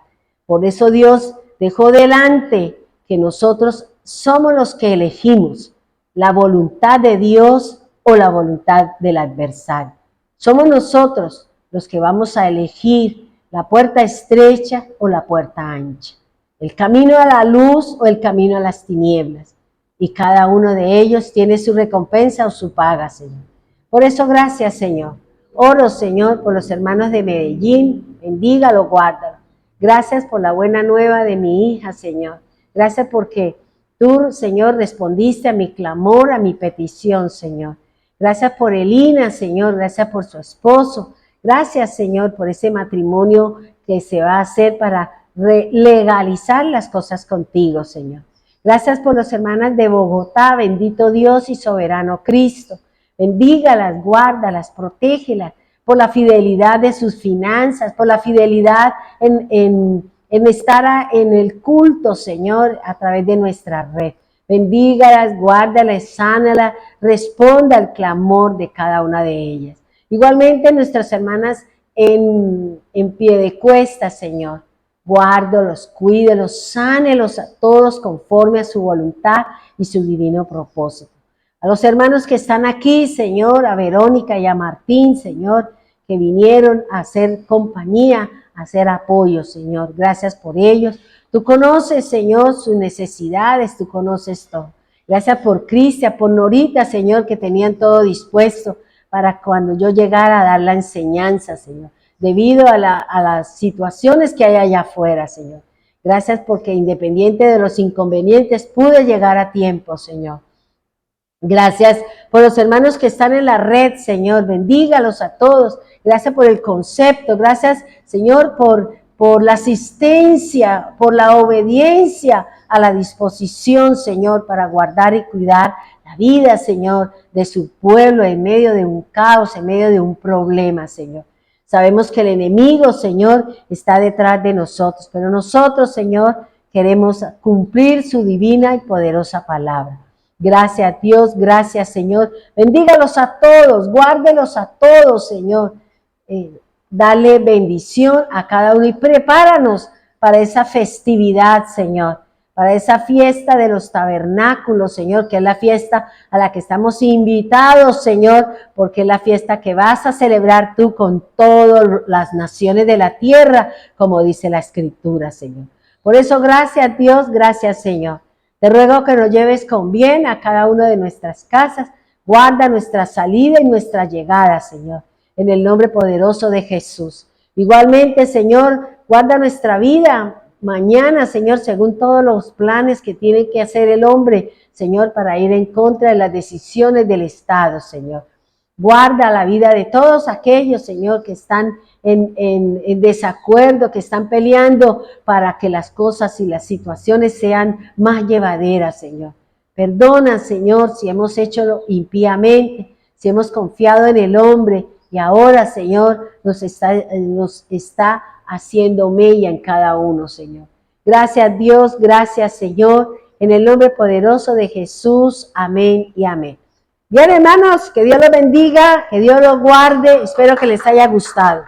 Por eso Dios dejó delante que nosotros somos los que elegimos la voluntad de Dios o la voluntad del adversario. Somos nosotros los que vamos a elegir la puerta estrecha o la puerta ancha, el camino a la luz o el camino a las tinieblas. Y cada uno de ellos tiene su recompensa o su paga, Señor. Por eso, gracias, Señor. Oro, Señor, por los hermanos de Medellín. Bendígalo, guárdalo. Gracias por la buena nueva de mi hija, Señor. Gracias porque tú, Señor, respondiste a mi clamor, a mi petición, Señor. Gracias por Elina, Señor. Gracias por su esposo. Gracias, Señor, por ese matrimonio que se va a hacer para legalizar las cosas contigo, Señor. Gracias por las hermanas de Bogotá, bendito Dios y soberano Cristo. Bendígalas, guárdalas, protégelas, por la fidelidad de sus finanzas, por la fidelidad en estar en el culto, Señor, a través de nuestra red. Bendígalas, guárdalas, sánalas, responda al clamor de cada una de ellas. Igualmente nuestras hermanas en Piedecuesta, Señor. Guárdalos, cuídelos, sánelos a todos conforme a su voluntad y su divino propósito. A los hermanos que están aquí, Señor, a Verónica y a Martín, Señor, que vinieron a hacer compañía, a hacer apoyo, Señor. Gracias por ellos. Tú conoces, Señor, sus necesidades, tú conoces todo. Gracias por Cristian, por Norita, Señor, que tenían todo dispuesto para cuando yo llegara a dar la enseñanza, Señor, debido a las situaciones que hay allá afuera, Señor. Gracias porque independiente de los inconvenientes pude llegar a tiempo, Señor. Gracias por los hermanos que están en la red, Señor. Bendígalos a todos. Gracias por el concepto. Gracias, Señor, por la asistencia, por la obediencia a la disposición, Señor, para guardar y cuidar la vida, Señor, de su pueblo en medio de un caos, en medio de un problema, Señor. Sabemos que el enemigo, Señor, está detrás de nosotros, pero nosotros, Señor, queremos cumplir su divina y poderosa palabra. Gracias a Dios, gracias, Señor. Bendígalos a todos, guárdelos a todos, Señor. Dale bendición a cada uno y prepáranos para esa festividad, Señor, para esa fiesta de los tabernáculos, Señor, que es la fiesta a la que estamos invitados, Señor, porque es la fiesta que vas a celebrar tú con todas las naciones de la tierra, como dice la Escritura, Señor. Por eso, gracias Dios, gracias, Señor. Te ruego que nos lleves con bien a cada una de nuestras casas, guarda nuestra salida y nuestra llegada, Señor, en el nombre poderoso de Jesús. Igualmente, Señor, guarda nuestra vida mañana, Señor, según todos los planes que tiene que hacer el hombre, Señor, para ir en contra de las decisiones del Estado, Señor. Guarda la vida de todos aquellos, Señor, que están en desacuerdo, que están peleando para que las cosas y las situaciones sean más llevaderas, Señor. Perdona, Señor, si hemos hecho impíamente, si hemos confiado en el hombre y ahora, Señor, nos está haciendo mella en cada uno, Señor. Gracias, Dios, gracias, Señor, en el nombre poderoso de Jesús. Amén y amén. Bien, hermanos, que Dios los bendiga, que Dios los guarde. Espero que les haya gustado.